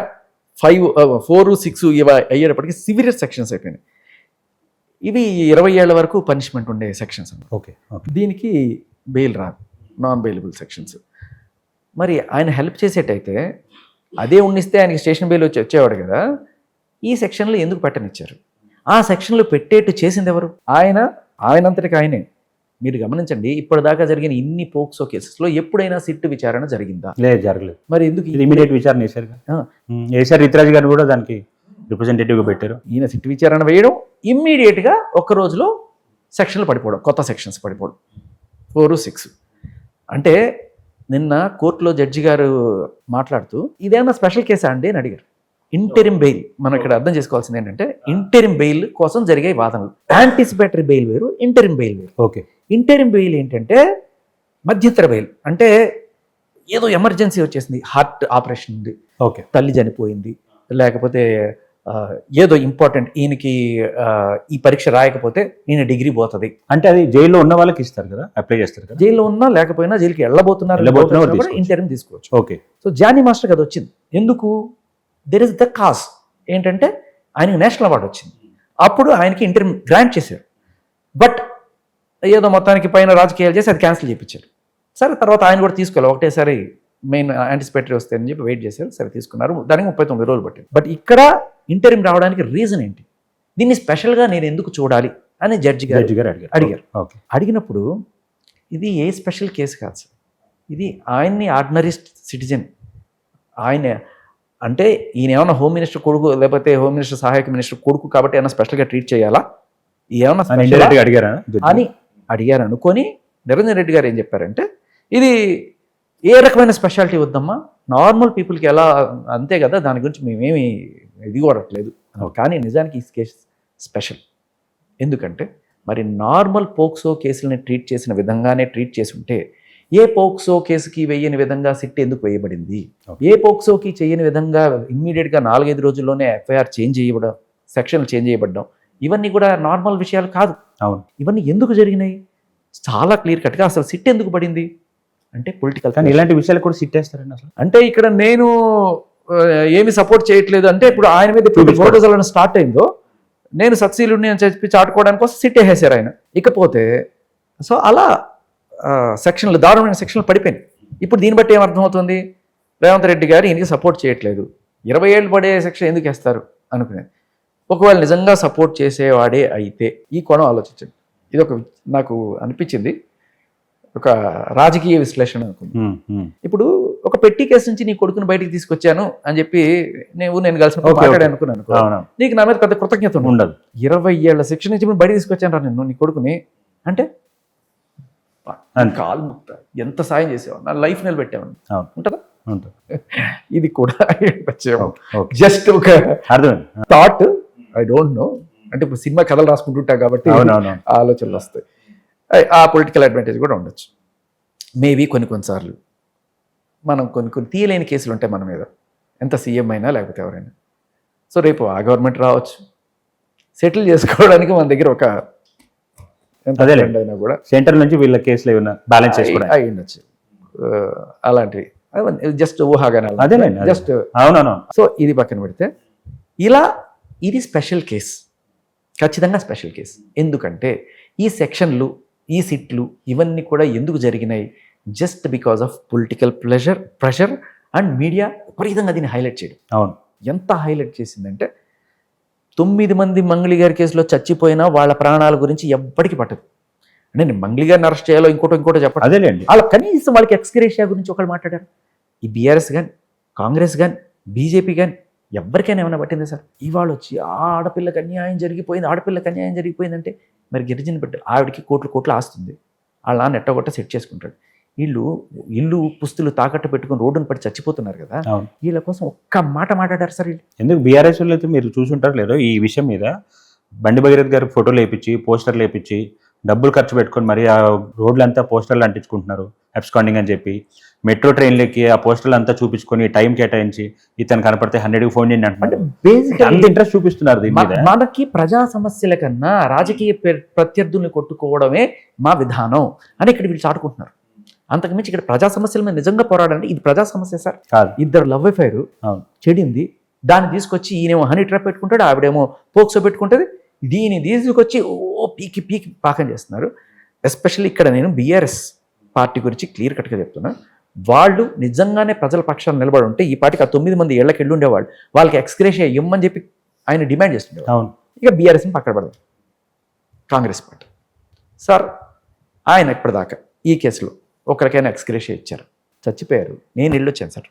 5, 4, 6 ఇవి అయ్యేటప్పటికి సివియర్ సెక్షన్స్ అయిపోయినాయి. ఇవి 20 ఏళ్ల వరకు పనిష్మెంట్ ఉండే సెక్షన్స్ అన్నమాట. Okay, okay. దీనికి బెయిల్ రాదు, నాన్ బెయిలబుల్ సెక్షన్స్. మరి ఆయన హెల్ప్ చేసేటైతే అదే ఉండిస్తే ఆయనకి స్టేషన్ బెయిల్ వచ్చేవాడు కదా. ఈ సెక్షన్లో ఎందుకు పెట్టనిచ్చారు? ఆ సెక్షన్లో పెట్టేట్టు చేసింది ఎవరు? ఆయనంతటికి ఆయనే. మీరు గమనించండి, ఇప్పటిదాకా జరిగిన ఇన్ని పోక్సో కేసెస్లో ఎప్పుడైనా సిట్ విచారణ జరిగిందా? లేదు, జరగలేదు. మరి ఎందుకు ఇమీడియట్ విచారణ చేశారు? ఏసారి రితురాజ్ గారిని కూడా దానికి రిప్రజెంటేటివ్గా పెట్టారు. ఈయన సిట్ విచారణ వేయడం, ఇమ్మీడియట్గా ఒక్క రోజులో సెక్షన్లు పడిపోవడం, కొత్త సెక్షన్స్ పడిపోవడం 4, 6. అంటే నిన్న కోర్టులో జడ్జి గారు మాట్లాడుతూ ఇదేమన్నా స్పెషల్ కేసా అండి అని అడిగారు. ఇంటరిమ్ బెయిల్, మనం ఇక్కడ అర్థం చేసుకోవాల్సింది ఏంటంటే ఇంటరిమ్ బెయిల్ కోసం జరిగే వాదనలు. యాంటిసిపేటరీ బెయిల్ వేరు, ఇంటరిమ్ బెయిల్ వేరు. ఓకే. ఇంటరిమ్ బెయిల్ ఏంటంటే మధ్యంతర బెయిల్. అంటే ఏదో ఎమర్జెన్సీ వచ్చేసింది, హార్ట్ ఆపరేషన్ ఉంది, ఓకే, తల్లి చనిపోయింది, లేకపోతే ఏదో ఇంపార్టెంట్, ఈయనకి ఈ పరీక్ష రాయకపోతే ఈయన డిగ్రీ పోతుంది అంటే అది జైల్లో ఉన్న వాళ్ళకి ఇస్తారు కదా, అప్లై చేస్తారు కదా. జైల్లో ఉన్నా లేకపోయినా జైలుకి వెళ్ళబోతున్నారు ఇంటరిమ్ తీసుకోవచ్చు. ఓకే. సో జానీ మాస్టర్ అది వచ్చింది. ఎందుకు? దెర్ ఇస్ ద కాజ్ ఏంటంటే ఆయనకి నేషనల్ అవార్డు వచ్చింది, అప్పుడు ఆయనకి ఇంటర్మ్ గ్రాంట్ చేశారు. బట్ ఏదో మొత్తానికి పైన రాజకీయాలు చేసి అది క్యాన్సిల్ చేయించారు. సరే, తర్వాత ఆయన కూడా తీసుకోవాలి, ఒకటేసారి మెయిన్ యాంటిసిపేటరీ వస్తే అని చెప్పి వెయిట్ చేశారు. సరే, తీసుకున్నారు. దానికి 39 రోజులు పట్టింది. బట్ ఇక్కడ ఇంటర్మ్ రావడానికి రీజన్ ఏంటి? దీన్ని స్పెషల్గా నేను ఎందుకు చూడాలి అని జడ్జి గారు అడిగారు. అడిగినప్పుడు ఇది ఏ స్పెషల్ కేసు కాదు సార్, ఇది ఆయన్ని ఆర్డినరీ సిటిజన్. ఆయన అంటే ఈయన ఏమన్నా హోమ్ మినిస్టర్ కొడుకు లేకపోతే హోమ్ మినిస్టర్ సహాయక మినిస్టర్ కొడుకు కాబట్టి ఏమన్నా స్పెషల్గా ట్రీట్ చేయాలా, ఏమన్నా అని అడిగారు అనుకొని నిరంజన్ రెడ్డి గారు ఏం చెప్పారంటే ఇది ఏ రకమైన స్పెషాలిటీ వద్దమ్మా, నార్మల్ పీపుల్కి ఎలా అంతే కదా, దాని గురించి మేమేమి ఎదిగోడట్లేదు. కానీ నిజానికి ఈ కేసు స్పెషల్. ఎందుకంటే మరి నార్మల్ పోక్సో కేసులని ట్రీట్ చేసిన విధంగానే ట్రీట్ చేసి ఉంటే ఏ పోక్సో కేసుకి వేయని విధంగా సిట్ ఎందుకు వేయబడింది? ఏ పోక్సోకి చేయని విధంగా ఇమ్మీడియట్గా 4-5 రోజుల్లోనే ఎఫ్ఐఆర్ చేంజ్ చేయబడడం, సెక్షన్లు చేంజ్ చేయబడ్డం, ఇవన్నీ కూడా నార్మల్ విషయాలు కాదు. అవును. ఇవన్నీ ఎందుకు జరిగినాయి? చాలా క్లియర్ కట్గా అసలు సిట్ ఎందుకు పడింది అంటే పొలిటికల్. కానీ ఇలాంటి విషయాలు కూడా సిట్ వేస్తారండి అసలు. అంటే ఇక్కడ నేను ఏమి సపోర్ట్ చేయట్లేదు అంటే ఇప్పుడు ఆయన మీద ఫోటోస్ అలా స్టార్ట్ అయిందో నేను సత్శీలుడిని అని చెప్పి చాటుకోవడానికి కోసం సిట్ వేసేసారు ఆయన. ఇకపోతే సో అలా సెక్షన్లు, దారుణమైన సెక్షన్లు పడిపోయినాయి. ఇప్పుడు దీన్ని బట్టి ఏమర్థమవుతుంది? రేవంత్ రెడ్డి గారు ఈయనకి సపోర్ట్ చేయట్లేదు, 20 ఏళ్ళు పడే సెక్షన్ ఎందుకు వేస్తారు అనుకునేది. ఒకవేళ నిజంగా సపోర్ట్ చేసేవాడే అయితే ఈ కోణం ఆలోచించండి. ఇది ఒక నాకు అనిపించింది ఒక రాజకీయ విశ్లేషణ అనుకుంది. ఇప్పుడు ఒక పెట్టి కేసు నుంచి నీ కొడుకుని బయటికి తీసుకొచ్చాను అని చెప్పి నేను కలిసి మాట్లాడాను అనుకున్నాను, నీకు నా మీద పెద్ద కృతజ్ఞత ఉండదు. 20 ఏళ్ల శిక్షణ నుంచి బయటికి తీసుకొచ్చాను రా నేను నీ కొడుకుని అంటే కాలు ముక్త ఎంత సాయం చేసేవాడు, నా లైఫ్ నిలబెట్టేవాడు ఉంటుందా? ఇది కూడా జస్ట్ ఒక థాట్, ఐ డోంట్ నో. అంటే ఇప్పుడు సినిమా కథలు రాసుకుంటుంటా కాబట్టి ఆలోచనలు వస్తాయి. ఆ పొలిటికల్ అడ్వాంటేజ్ కూడా ఉండొచ్చు మేబీ. కొన్నిసార్లు మనం కొన్ని తీయలేని కేసులు ఉంటాయి మన మీద, ఎంత సీఎం అయినా లేకపోతే ఎవరైనా. సో రేపు ఆ గవర్నమెంట్ రావచ్చు, సెటిల్ చేసుకోవడానికి మన దగ్గర ఒక అయినా కూడా సెంటర్ నుంచి వీళ్ళ కేసులు ఏమైనా బ్యాలెన్స్ చేసుకోవడం అయి ఉండొచ్చు. అలాంటివి జస్ట్ ఊహాగానే జస్ట్. అవునవును. సో ఇది పక్కన పెడితే ఇది స్పెషల్ కేస్, ఖచ్చితంగా స్పెషల్ కేస్. ఎందుకంటే ఈ సెక్షన్లు, ఈ సిట్లు ఇవన్నీ కూడా ఎందుకు జరిగినాయి? Just because of political pressure and media విపరీతంగా దీన్ని హైలైట్ చేయడం. అవును. ఎంత హైలైట్ చేసిందంటే 9 మంది మంగళి గారి కేసులో చచ్చిపోయినా వాళ్ళ ప్రాణాల గురించి ఎవ్వడికి పట్టదు. అంటే నేను మంగళి గారిని అరెస్ట్ చేయాలో ఇంకోటో చెప్పండి, అదేలేండి. వాళ్ళ కనీసం వాళ్ళకి ఎక్స్గ్రేషియా గురించి ఒకళ్ళు మాట్లాడారు. ఈ బీఆర్ఎస్ కానీ, కాంగ్రెస్ కానీ, బీజేపీ కానీ ఎవరికైనా ఏమైనా పట్టింది సార్? ఇవాళ వచ్చి ఆడపిల్లకి అన్యాయం జరిగిపోయింది అంటే మరి గిరిజన బిడ్డ ఆవిడకి కోట్ల ఆస్తుంది, వాళ్ళ నాన్న ఎట్టగొట్ట సెట్ చేసుకుంటాడు. వీళ్ళు ఇల్లు పుస్తులు తాకట్టు పెట్టుకుని రోడ్డును పడి చచ్చిపోతున్నారు కదా, వీళ్ళ కోసం ఒక్క మాట మాట్లాడారు సార్ వీళ్ళు. ఎందుకు బీఆర్ఎస్ వాళ్ళు అయితే మీరు చూసుంటారు లేదో ఈ విషయం మీద బండి భగీరథ్ గారికి ఫోటోలు వేయించి పోస్టర్లు వేయించి డబ్బులు ఖర్చు పెట్టుకొని మరి ఆ రోడ్లంతా పోస్టర్లు అంటించుకుంటున్నారు అబ్స్కాండింగ్ అని చెప్పి. మెట్రో ట్రైన్లకి ఆ పోస్టర్లు అంతా చూపించుకొని టైం కేటాయించి ఇతను కనపడితే 100కి ఫోన్ చేయండి అంటున్నారు. అంత ఇంట్రెస్ట్ చూపిస్తున్నారు దీని మీద. మనకి ప్రజా సమస్యల కన్నా రాజకీయ ప్రత్యర్థుల్ని కొట్టుకోవడమే మా విధానం అని ఇక్కడ వీళ్ళు చాటుకుంటున్నారు. అంతకుమించి ఇక్కడ ప్రజా సమస్యల మీద నిజంగా పోరాడండి. ఇది ప్రజా సమస్య సార్. ఇద్దరు లవ్ అఫైర్ చెడింది, దాన్ని తీసుకొచ్చి ఈయనేమో హనీ ట్రాప్ పెట్టుకుంటాడు, ఆవిడేమో పోక్సో పెట్టుకుంటుంది. దీన్ని తీసుకొచ్చి పీకి పాకం చేస్తున్నారు. ఎస్పెషల్లీ ఇక్కడ నేను బీఆర్ఎస్ పార్టీ గురించి క్లియర్ కట్గా చెప్తున్నా. వాళ్ళు నిజంగానే ప్రజల పక్షాన్ని నిలబడి ఉంటే ఈ పార్టీకి ఆ 9 మంది ఏళ్ళకి వెళ్ళి ఉండేవాళ్ళు. వాళ్ళకి ఎక్స్గ్రేషియా ఇవ్వమని చెప్పి ఆయన డిమాండ్ చేస్తుండేవాడు. అవును. ఇక బీఆర్ఎస్ని పక్కన పడదాం, కాంగ్రెస్ పార్టీ సార్ ఆయన ఇప్పటిదాకా ఈ కేసులో ఒకరికైనా ఎక్స్గ్రేషియా ఇచ్చారు, చచ్చిపోయారు. నేను వెళ్ళొచ్చాను సార్.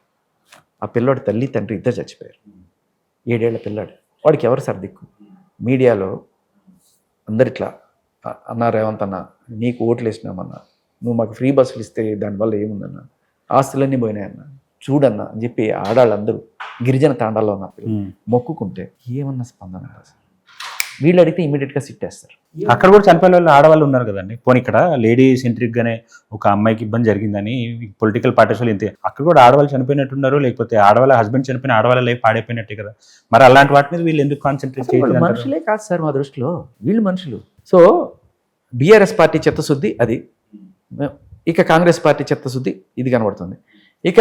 ఆ పిల్లోడి తల్లి తండ్రి ఇద్దరు చచ్చిపోయారు. 7 ఏళ్ల పిల్లాడు, వాడికి ఎవరు సార్ దిక్కు? మీడియాలో అందరు ఇట్లా అన్నా, రేవంత్ అన్న నీకు ఓట్లు వేసినామన్నా, నువ్వు మాకు ఫ్రీ బస్సులు ఇస్తే దానివల్ల ఏముందన్నా, ఆస్తులన్నీ పోయినాయన్న, చూడన్నా అని చెప్పి ఆడాళ్ళందరూ గిరిజన తాండాల్లో ఉన్న మొక్కుకుంటే ఏమన్నా స్పందన సార్? వీళ్ళు అడిగితే ఇమీడియట్గా సిట్టేస్తారు. అక్కడ కూడా చనిపోయిన వాళ్ళు ఆడవాళ్ళు ఉన్నారు కదండి. పోనీ ఇక్కడ లేడీ సెంట్రిక్ గానే ఒక అమ్మాయికి ఇబ్బంది జరిగిందని పొలిటికల్ పార్టీస్ వాళ్ళు ఇంతే, అక్కడ కూడా ఆడవాళ్ళు చనిపోయినట్టున్నారు, లేకపోతే ఆడవాళ్ళ హస్బెండ్ చనిపోయిన ఆడవాళ్ళ లైఫ్ పాడైపోయినట్టే కదా. మరి అలాంటి వాటి మీద వీళ్ళు ఎందుకు కాన్సన్ట్రేట్ చేయాలి? మనుషులే కాదు సార్ మా దృష్టిలో, వీళ్ళు మనుషులు. సో బీఆర్ఎస్ పార్టీ చిత్తశుద్ధి అది, ఇక కాంగ్రెస్ పార్టీ చిత్తశుద్ధి ఇది కనబడుతుంది. ఇక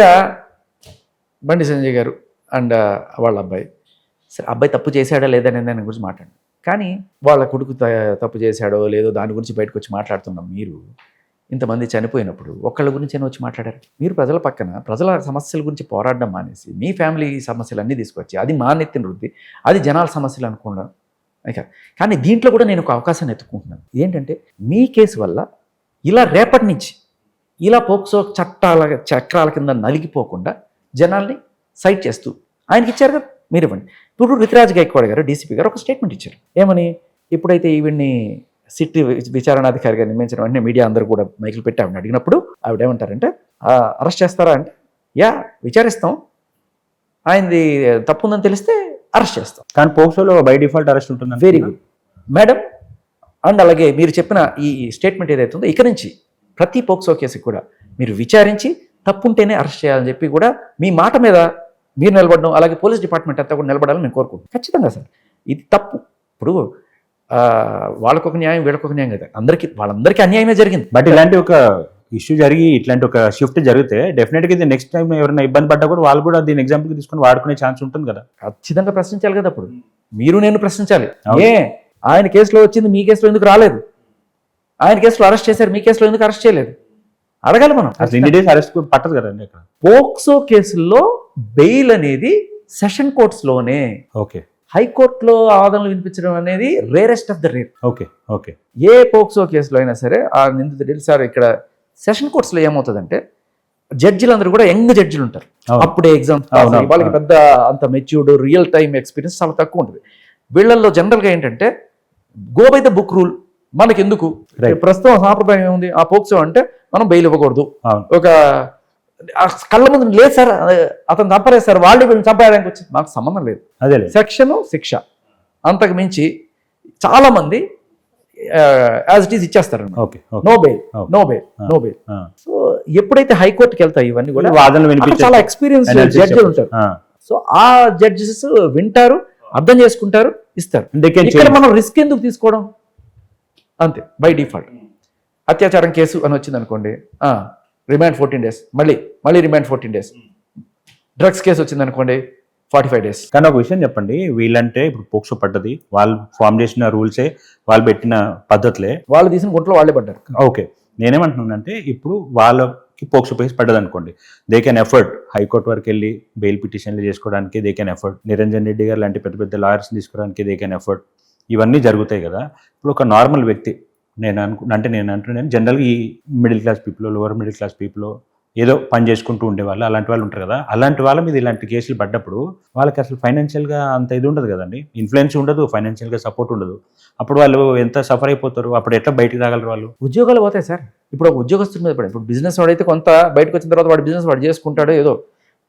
బండి సంజయ్ గారు అండ్ వాళ్ళ అబ్బాయి, సరే అబ్బాయి తప్పు చేశాడా లేదని దాని గురించి మాట్లాడండి, కానీ వాళ్ళ కొడుకు తప్పు చేశాడో లేదో దాని గురించి బయటకు వచ్చి మాట్లాడుతున్నాం. మీరు ఇంతమంది చనిపోయినప్పుడు ఒక్కళ్ళ గురించి వచ్చి మాట్లాడారు. మీరు ప్రజల పక్కన ప్రజల సమస్యల గురించి పోరాడడం మానేసి మీ ఫ్యామిలీ సమస్యలన్నీ తీసుకొచ్చి అది మా నెత్తిన రుద్ది అది జనాల సమస్యలు అనుకున్నాను. కానీ దీంట్లో కూడా నేను ఒక అవకాశాన్ని ఎత్తుకుంటున్నాను. ఏంటంటే మీ కేసు వల్ల ఇలా రేపటి నుంచి ఇలా పోక్సో చక్రాల కింద నలిగిపోకుండా జనాల్ని సైట్ చేస్తూ ఆయనకి ఇచ్చారు కదా, మీరు ఇవ్వండి. ఇప్పుడు రుతురాజ్ గైక్వాడ్ గారు డీసీపీ గారు ఒక స్టేట్మెంట్ ఇచ్చారు. ఏమని? ఇప్పుడైతే ఈవిడ్ని సిటీ విచారణాధికారిగా నియమించిన వెంటనే మీడియా అందరూ కూడా మైకులు పెట్టి ఆవిడని అడిగినప్పుడు ఆవిడ ఏమంటారంటే, అరెస్ట్ చేస్తారా అంటే, యా విచారిస్తాం, ఆయనది తప్పు ఉందని తెలిస్తే అరెస్ట్ చేస్తాం. కానీ పోక్సోలో బై డిఫాల్ట్ అరెస్ట్ ఉంటుంది. Very good madam. అండ్ అలాగే మీరు చెప్పిన ఈ స్టేట్మెంట్ ఏదైతే ఉందో ఇక నుంచి ప్రతి పోక్సో కేసుకి కూడా మీరు విచారించి తప్పుంటేనే అరెస్ట్ చేయాలని చెప్పి కూడా మీ మాట మీద మీరు నిలబడడం, అలాగే పోలీస్ డిపార్ట్మెంట్ అంతా కూడా నిలబడాలని నేను కోరుకుంటున్నాను. ఖచ్చితంగా సార్ ఇది తప్పు. ఇప్పుడు వాళ్ళకొక న్యాయం వీళ్ళకొక న్యాయం కదా, వాళ్ళందరికీ అన్యాయమే జరిగింది. బట్ ఇలాంటి ఒక ఇష్యూ జరిగి ఇట్లాంటి ఒక షిఫ్ట్ జరిగితే డెఫినెట్గా ఇది నెక్స్ట్ టైం ఎవరైనా ఇబ్బంది పడ్డా కూడా వాళ్ళు కూడా దీని ఎగ్జాంపుల్ తీసుకొని వాడుకునే ఛాన్స్ ఉంటుంది కదా. ఖచ్చితంగా ప్రశ్నించాలి కదా. అప్పుడు మీరు నేను ప్రశ్నించాలి. ఆయన కేసులో వచ్చింది మీ కేసులో ఎందుకు రాలేదు? ఆయన కేసులో అరెస్ట్ చేశారు, మీ కేసులో ఎందుకు అరెస్ట్ చేయలేదు? అడగాలి మనం. అసలు డేస్ అరెస్ట్ పట్టదు కదండి ఇక్కడ. పోక్సో కేసుల్లో బెయిల్ అనేది సెషన్ కోర్ట్స్లోనే, ఓకే, హైకోర్టులో ఆవాదనలు వినిపించడం అనేది rarest of the rare. Okay okay. A POCSO కేసులో అయినా సరే ఆ నిందితుడు సార్ ఇక్కడ సెషన్ కోర్ట్స్లో ఏమవుతుందంటే జడ్జిలందరూ కూడా యంగ్ జడ్జిలు ఉంటారు, అప్పుడే ఎగ్జామ్ వాళ్ళకి పెద్ద అంత మెచ్యూర్డ్ రియల్ టైమ్ ఎక్స్పీరియన్స్ చాలా తక్కువ ఉంటుంది. వీళ్ళల్లో జనరల్గా ఏంటంటే go by the book rule. మనకి ఎందుకు ప్రస్తుతం సాంప్రదాయం ఏముంది, ఆ పోక్సో అంటే మనం బెయిల్ ఇవ్వకూడదు, ఒక కళ్ళ ముందు లేదు సార్ అతను చంపలేదు సార్, వాళ్ళు వీళ్ళని చంపడానికి వచ్చి మాకు సంబంధం లేదు, అదే సెక్షన్ శిక్ష. అంతకు మించి చాలా మంది యాజ్ ఇట్ ఈస్ ఇచ్చేస్తారు, no bail no bail no bail. So ఎప్పుడైతే హైకోర్టుకి వెళ్తాయి ఇవన్నీ కూడా చాలా ఎక్స్పీరియన్స్ జడ్జిలు ఉంటారు. సో ఆ జడ్జెస్ వింటారు, అర్థం చేసుకుంటారు, ఇస్తారు. ఇక్కడ మనం రిస్క్ ఎందుకు తీసుకోవడం? అంతే బై డిఫాల్ట్. అత్యాచారం కేసు అని వచ్చింది అనుకోండి, రిమాండ్ 14 days, మళ్ళీ రిమాండ్ 14 days. డ్రగ్స్ కేసు వచ్చింది అనుకోండి 45 days. కానీ ఒక విషయం చెప్పండి, వీళ్ళంటే ఇప్పుడు పోక్సో పడ్డది, వాళ్ళు ఫామ్ చేసిన రూల్సే, వాళ్ళు పెట్టిన పద్ధతులే, వాళ్ళు తీసిన గుంట్లో వాళ్ళే పడ్డారు. ఓకే, నేనేమంటున్నానంటే ఇప్పుడు వాళ్ళకి పోక్సో కేసు పడ్డది అనుకోండి, దే కెన్ ఎఫర్ట్ హైకోర్టు వరకు వెళ్ళి బెయిల్ పిటిషన్లు చేసుకోవడానికి they can effort, Niranjan Reddy గారు లాంటి పెద్ద పెద్ద లాయర్స్ తీసుకోవడానికి దే కెన్ ఎఫర్ట్, ఇవన్నీ జరుగుతాయి కదా. ఇప్పుడు ఒక నార్మల్ వ్యక్తి నేను అంటున్నాను జనరల్గా ఈ middle class people, lower middle class people ఏదో పని చేసుకుంటూ ఉండేవాళ్ళు అలాంటి వాళ్ళు ఉంటారు కదా, అలాంటి వాళ్ళ మీద ఇలాంటి కేసులు పడ్డప్పుడు వాళ్ళకి అసలు ఫైనాన్షియల్గా అంత ఇది ఉండదు కదండి, ఇన్ఫ్లుయెన్స్ ఉండదు, ఫైనాన్షియల్గా సపోర్ట్ ఉండదు. అప్పుడు వాళ్ళు ఎంత సఫర్ అయిపోతారు, అప్పుడు ఎట్లా బయటికి రాగలరు వాళ్ళు? ఉద్యోగాలు పోతాయి సార్. ఇప్పుడు ఒక ఉద్యోగస్తుడి మీద పడి, ఇప్పుడు బిజినెస్ వాడైతే కొంత బయటకు వచ్చిన తర్వాత వాడి బిజినెస్ వాడు చేసుకుంటాడో ఏదో,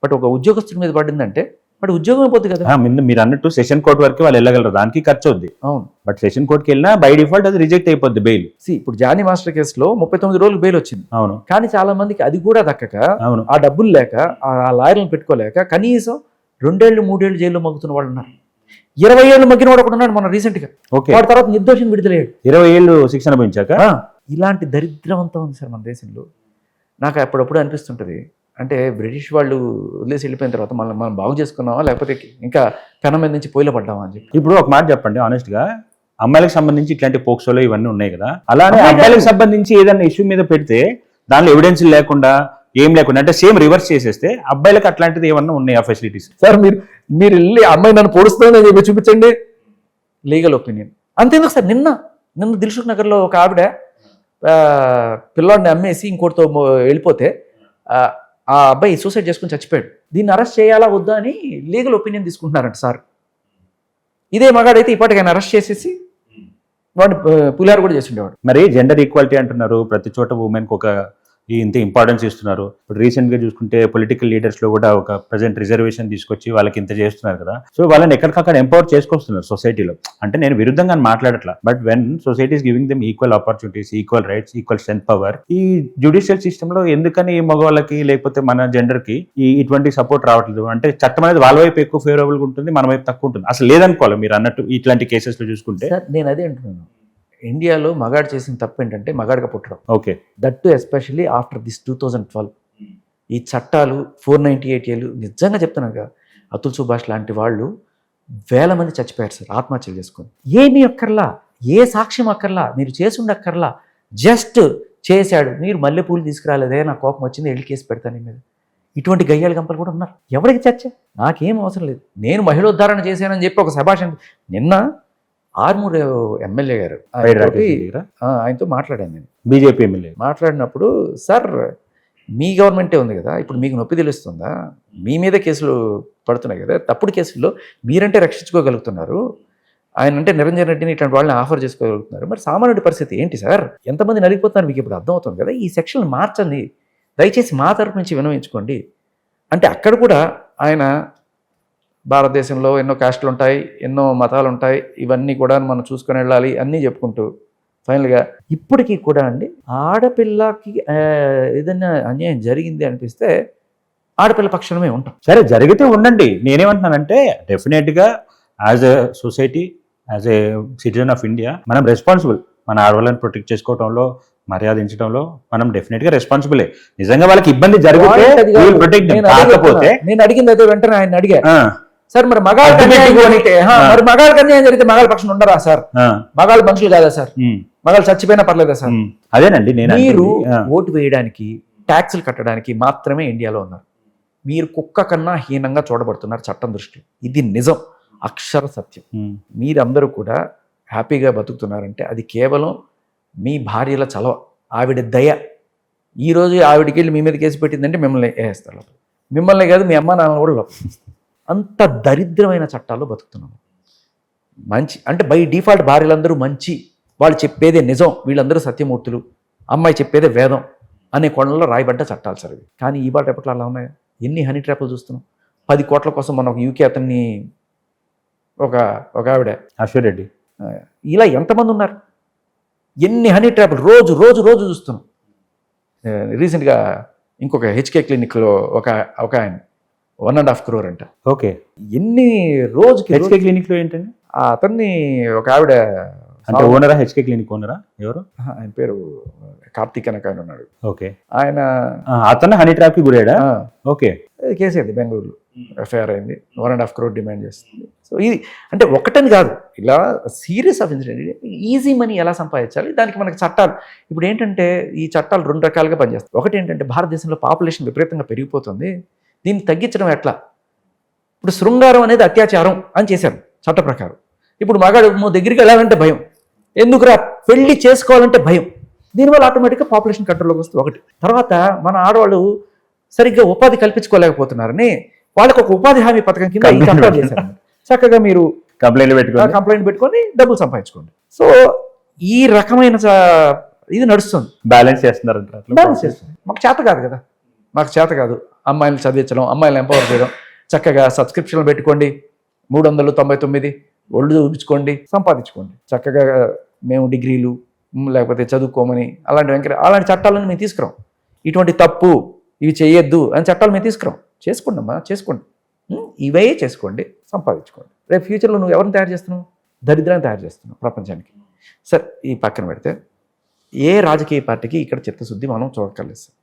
బట్ ఒక ఉద్యోగస్తుడి మీద పడిందంటే వాడి ఉద్యోగం పోతుంది కదా. మీరు అన్నట్టు సెషన్ కోర్ట్ వరకు వాళ్ళు వెళ్ళగలరు, దానికి ఖర్చు అవుద్ది. అవును, బట్ సెషన్ కోర్ట్కి వెళ్ళినా బై డిఫాల్ట్ అది రిజెక్ట్ అయిపోద్ది బెయిల్. ఇప్పుడు జానీ మాస్టర్ కేసులో 39 రోజులు బెయిల్ వచ్చింది. అవును, కానీ చాలా మందికి అది కూడా దక్కక, అవును, ఆ డబ్బులు లేక, ఆ లాయర్లను పెట్టుకోలేక కనీసం 2 ఏళ్ళు 3 ఏళ్ళు జైల్లో మగ్గుతున్న వాళ్ళు ఉన్నారు. 20 ఏళ్ళు మగ్గిన వాడు ఒకటి ఉన్నాడు మన రీసెంట్ గా. వాడి తర్వాత నిర్దోషం విడుదలయ్యాడు 20 ఏళ్ళు శిక్షణ పెంచాక. ఇలాంటి దరిద్రవంతం ఉంది సార్ మన దేశంలో. నాకు అప్పుడప్పుడు అనిపిస్తుంటది, అంటే బ్రిటిష్ వాళ్ళు వదిలేసి వెళ్ళిపోయిన తర్వాత మనం బాగు చేసుకున్నామా, లేకపోతే ఇంకా పెనం మీద నుంచి పొయ్యిలో పడ్డామా అని చెప్పి. ఇప్పుడు ఒక మాట చెప్పండి ఆనెస్ట్ గా, అమ్మాయిలకు సంబంధించి ఇట్లాంటి పోక్సోలో ఇవన్నీ ఉన్నాయి కదా, అలానే అబ్బాయిలకు సంబంధించి ఏదైనా ఇష్యూ మీద పెడితే దానిలో ఎవిడెన్స్ లేకుండా ఏం లేకుండా అంటే సేమ్ రివర్స్ చేసేస్తే అబ్బాయిలకు అట్లాంటిది ఏమన్నా ఉన్నాయా ఫెసిలిటీస్? సార్ మీరు వెళ్ళి అమ్మాయి నన్ను పొడుస్తుందని చెప్పి చూపించండి, లీగల్ ఒపీనియన్. అంతేందుకు సార్, నిన్న దిల్సుఖ్ నగర్లో ఒక ఆవిడ పిల్లాడిని అమ్మేసి ఇంకోటితో వెళ్ళిపోతే ఆ అబ్బాయి సూసైడ్ చేసుకుని చచ్చిపోయాడు. దీన్ని అరెస్ట్ చేయాలా వద్దా అని లీగల్ ఒపీనియన్ తీసుకుంటున్నారంట సార్. ఇదే మగాడైతే ఇప్పటికి ఆయన అరెస్ట్ చేసేసి వాడు పులిహార కూడా చేసి ఉండేవాడు. మరి జెండర్ ఈక్వాలిటీ అంటున్నారు, ప్రతి చోట ఉమెన్కి ఒక ఇంత ఇంపార్టెన్స్ ఇస్తున్నారు. ఇప్పుడు రీసెంట్గా చూసుకుంటే పొలిటికల్ లీడర్స్లో కూడా ఒక ప్రజెంట్ రిజర్వేషన్ తీసుకొచ్చి వాళ్ళకి ఇంత చేస్తున్నారు కదా. సో వాళ్ళని ఎక్కడికక్కడ ఎంపవర్ చేసుకొస్తున్నారు సొసైటీలో. అంటే నేను విరుద్ధంగా మాట్లాడట్లా, but when society is giving them equal opportunities, equal rights, equal strength power, ఈ జ్యుడిషియల్ సిస్టంలో ఎందుకని మగవాళ్ళకి లేకపోతే మన జెండర్కి ఇటువంటి సపోర్ట్ రావట్లేదు? అంటే చట్టం అనేది వాళ్ళ వైపు ఎక్కువ ఫేవరబుల్గా ఉంటుంది, మన వైపు తక్కువ ఉంటుంది. అసలు లేదనుకోవాలి మీరు అన్నట్టు ఇట్లాంటి కేసెస్లో చూసుకుంటే. నేను అదే అంటున్నాను, ఇండియాలో మగాడు చేసిన తప్పు ఏంటంటే మగాడిగా పుట్టడం. Okay, that to especially after this 2012 ఈ చట్టాలు 498 నిజంగా చెప్తున్నాను కదా, అతుల్ సుభాష్ లాంటి వాళ్ళు వేల మంది చచ్చిపోయారు సార్ ఆత్మహత్యలు చేసుకొని. ఏమీ అక్కర్లా, ఏ సాక్ష్యం అక్కర్లా, మీరు చేసి ఉండక్కర్లా, జస్ట్ చేశాడు, మీరు మల్లెపూలు తీసుకురాలేదే, నా కోపం వచ్చింది, వెళ్ళి కేసు పెడతాను మీద. ఇటువంటి గయ్యాల గంపలు కూడా ఉన్నారు. ఎవరికి చర్చ? నాకేం అవసరం లేదు, నేను మహిళోద్ధారణ చేశానని చెప్పి ఒక శభాష్. నిన్న ఆర్మూరు ఎమ్మెల్యే గారు ఆయనతో మాట్లాడాను నేను, బీజేపీ ఎమ్మెల్యే. మాట్లాడినప్పుడు, సార్ మీ గవర్నమెంటే ఉంది కదా, ఇప్పుడు మీకు నొప్పి తెలుస్తుందా, మీ మీద కేసులు పడుతున్నాయి కదా, తప్పుడు కేసుల్లో మీరంటే రక్షించుకోగలుగుతున్నారు, ఆయన అంటే నిరంజన్ రెడ్డిని ఇట్లాంటి వాళ్ళని ఆఫర్ చేసుకోగలుగుతున్నారు, మరి సామాన్యుడి పరిస్థితి ఏంటి సార్, ఎంతమంది నలిగిపోతున్నారు మీకు ఇప్పుడు అర్థమవుతుంది కదా, ఈ సెక్షన్ మార్చండి, దయచేసి మా తరపు నుంచి వినవించుకోండి అంటే. అక్కడ కూడా ఆయన భారతదేశంలో ఎన్నో కాస్టులు ఉంటాయి, ఎన్నో మతాలు ఉంటాయి, ఇవన్నీ కూడా మనం చూసుకొని వెళ్ళాలి అన్నీ చెప్పుకుంటూ ఫైనల్గా ఇప్పటికీ కూడా అండి, ఆడపిల్లకి ఏదైనా అన్యాయం జరిగింది అనిపిస్తే ఆడపిల్ల పక్షమే ఉంటాం. సరే, జరిగితే ఉండండి. నేనేమంటున్నానంటే డెఫినెట్గా as a society, as a citizen of India మనం రెస్పాన్సిబుల్. మన ఆడవాళ్ళని ప్రొటెక్ట్ చేసుకోవడంలో, మర్యాదించడంలో మనం డెఫినెట్గా రెస్పాన్సిబులే. నిజంగా వాళ్ళకి ఇబ్బంది జరిగితే కాకపోతే నేను అడిగింది అయితే వెంటనే ఆయన అడిగా, సార్ మరి మగాళ్ళకి అన్యాయం జరిగితే మగాళ్ళ పక్షం ఉండరా సార్, మగాళ్ళు మనుషులు కాదా సార్, మగాళ్ళు చచ్చిపోయినా పర్లేదా సార్? అదేనండి, మీరు ఓటు వేయడానికి, ట్యాక్సులు కట్టడానికి మాత్రమే ఇండియాలో ఉన్నారు. మీరు కుక్క కన్నా హీనంగా చూడబడుతున్నారు చట్టం దృష్టిలో. ఇది నిజం, అక్షర సత్యం. మీరందరూ కూడా హ్యాపీగా బతుకుతున్నారంటే అది కేవలం మీ భార్యల చలవ, ఆవిడ దయ. ఈరోజు ఆవిడకి వెళ్ళి మీ మీద కేసు పెట్టిందంటే మిమ్మల్ని వేస్తారు, మిమ్మల్ని కాదు మీ అమ్మ నాన్న కూడా లోపల. అంత దరిద్రమైన చట్టాల్లో బతుకుతున్నాము. మంచి అంటే బై డిఫాల్ట్ భార్యలందరూ మంచి, వాళ్ళు చెప్పేదే నిజం, వీళ్ళందరూ సత్యమూర్తులు, అమ్మాయి చెప్పేదే వేదం అనే కోణంలో రాయబడ్డ చట్టాలు సార్ ఇవి. కానీ ఈ బాట ఎప్పట్లో అలా ఉన్నాయా? ఎన్ని హనీ ట్రాప్లు చూస్తున్నాం. 10 కోట్ల కోసం మన ఒక యూకే అతన్ని, ఒక ఆవిడ అశ్వర్రెడ్డి, ఇలా ఎంతమంది ఉన్నారు, ఎన్ని హనీ ట్రాప్లు రోజు రోజు రోజు చూస్తున్నాం. రీసెంట్గా ఇంకొక హెచ్కే క్లినిక్లో ఒక ఆయన 1.5 crore అంట. ఓకే, ఎన్ని రోజుకి హెచ్కే క్లినిక్ లో ఏంటండి? అతన్ని ఒక ఆవిడ అంటే ఓనరా, హెచ్కే క్లినిక్ ఓనరా ఎవరు? ఆయన పేరు కార్తీక్ అనక ఆయన ఉన్నాడు. ఓకే, ఆయన అతను హనీ ట్రాప్ కి గురాడా? ఓకే, కేసు అయింది బెంగళూరులో, ఎఫ్ఐఆర్ అయింది, 1.5 crore డిమాండ్ చేస్తుంది. సో ఇది అంటే ఒకటని కాదు, ఇలా serious of incident. Easy money ఎలా సంపాదించాలి, దానికి మనకి చట్టాలు. ఇప్పుడు ఏంటంటే ఈ చట్టాలు 2 రకాలుగా పనిచేస్తాయి. ఒకటి ఏంటంటే భారతదేశంలో పాపులేషన్ విపరీతంగా పెరిగిపోతుంది, దీన్ని తగ్గించడం ఎట్లా? ఇప్పుడు శృంగారం అనేది అత్యాచారం అని చేశారు చట్ట ప్రకారం. ఇప్పుడు మగాడు దగ్గరికి వెళ్ళాలంటే భయం, ఎందుకురా పెళ్లి చేసుకోవాలంటే భయం. దీనివల్ల ఆటోమేటిక్గా పాపులేషన్ కంట్రోల్లోకి వస్తుంది ఒకటి. తర్వాత మన ఆడవాళ్ళు సరిగ్గా ఉపాధి కల్పించుకోలేకపోతున్నారని వాళ్ళకి ఒక ఉపాధి హామీ పథకం కింద ఈ చట్టాలు చేశారు. చక్కగా మీరు కంప్లైంట్ పెట్టుకొని డబ్బులు సంపాదించుకోండి. సో ఈ రకమైన ఇది నడుస్తుంది. బ్యాలెన్స్ చేస్తున్నారు. మాకు చేత కాదు కదా, మాకు చేత కాదు అమ్మాయిలు చదివించడం, అమ్మాయిలు ఎంపవర్ చేయడం. చక్కగా సబ్స్క్రిప్షన్లు పెట్టుకోండి, 399 ఒళ్ళు చూపించుకోండి, సంపాదించుకోండి. చక్కగా మేము డిగ్రీలు లేకపోతే చదువుకోమని అలాంటి చట్టాలను మేము తీసుకురాం. ఇటువంటి తప్పు ఇవి చేయొద్దు అని చట్టాలు మేము తీసుకురాం. చేసుకోండి. ఇవే చేసుకోండి, సంపాదించుకోండి. రేపు ఫ్యూచర్లో నువ్వు ఎవరిని తయారు చేస్తున్నావు? దరిద్రాన్ని తయారు చేస్తున్నావు ప్రపంచానికి. సరే, ఈ పక్కన పెడితే ఏ రాజకీయ పార్టీకి ఇక్కడ చిత్తశుద్ధి మనం చూడక్కర్లేదు సార్.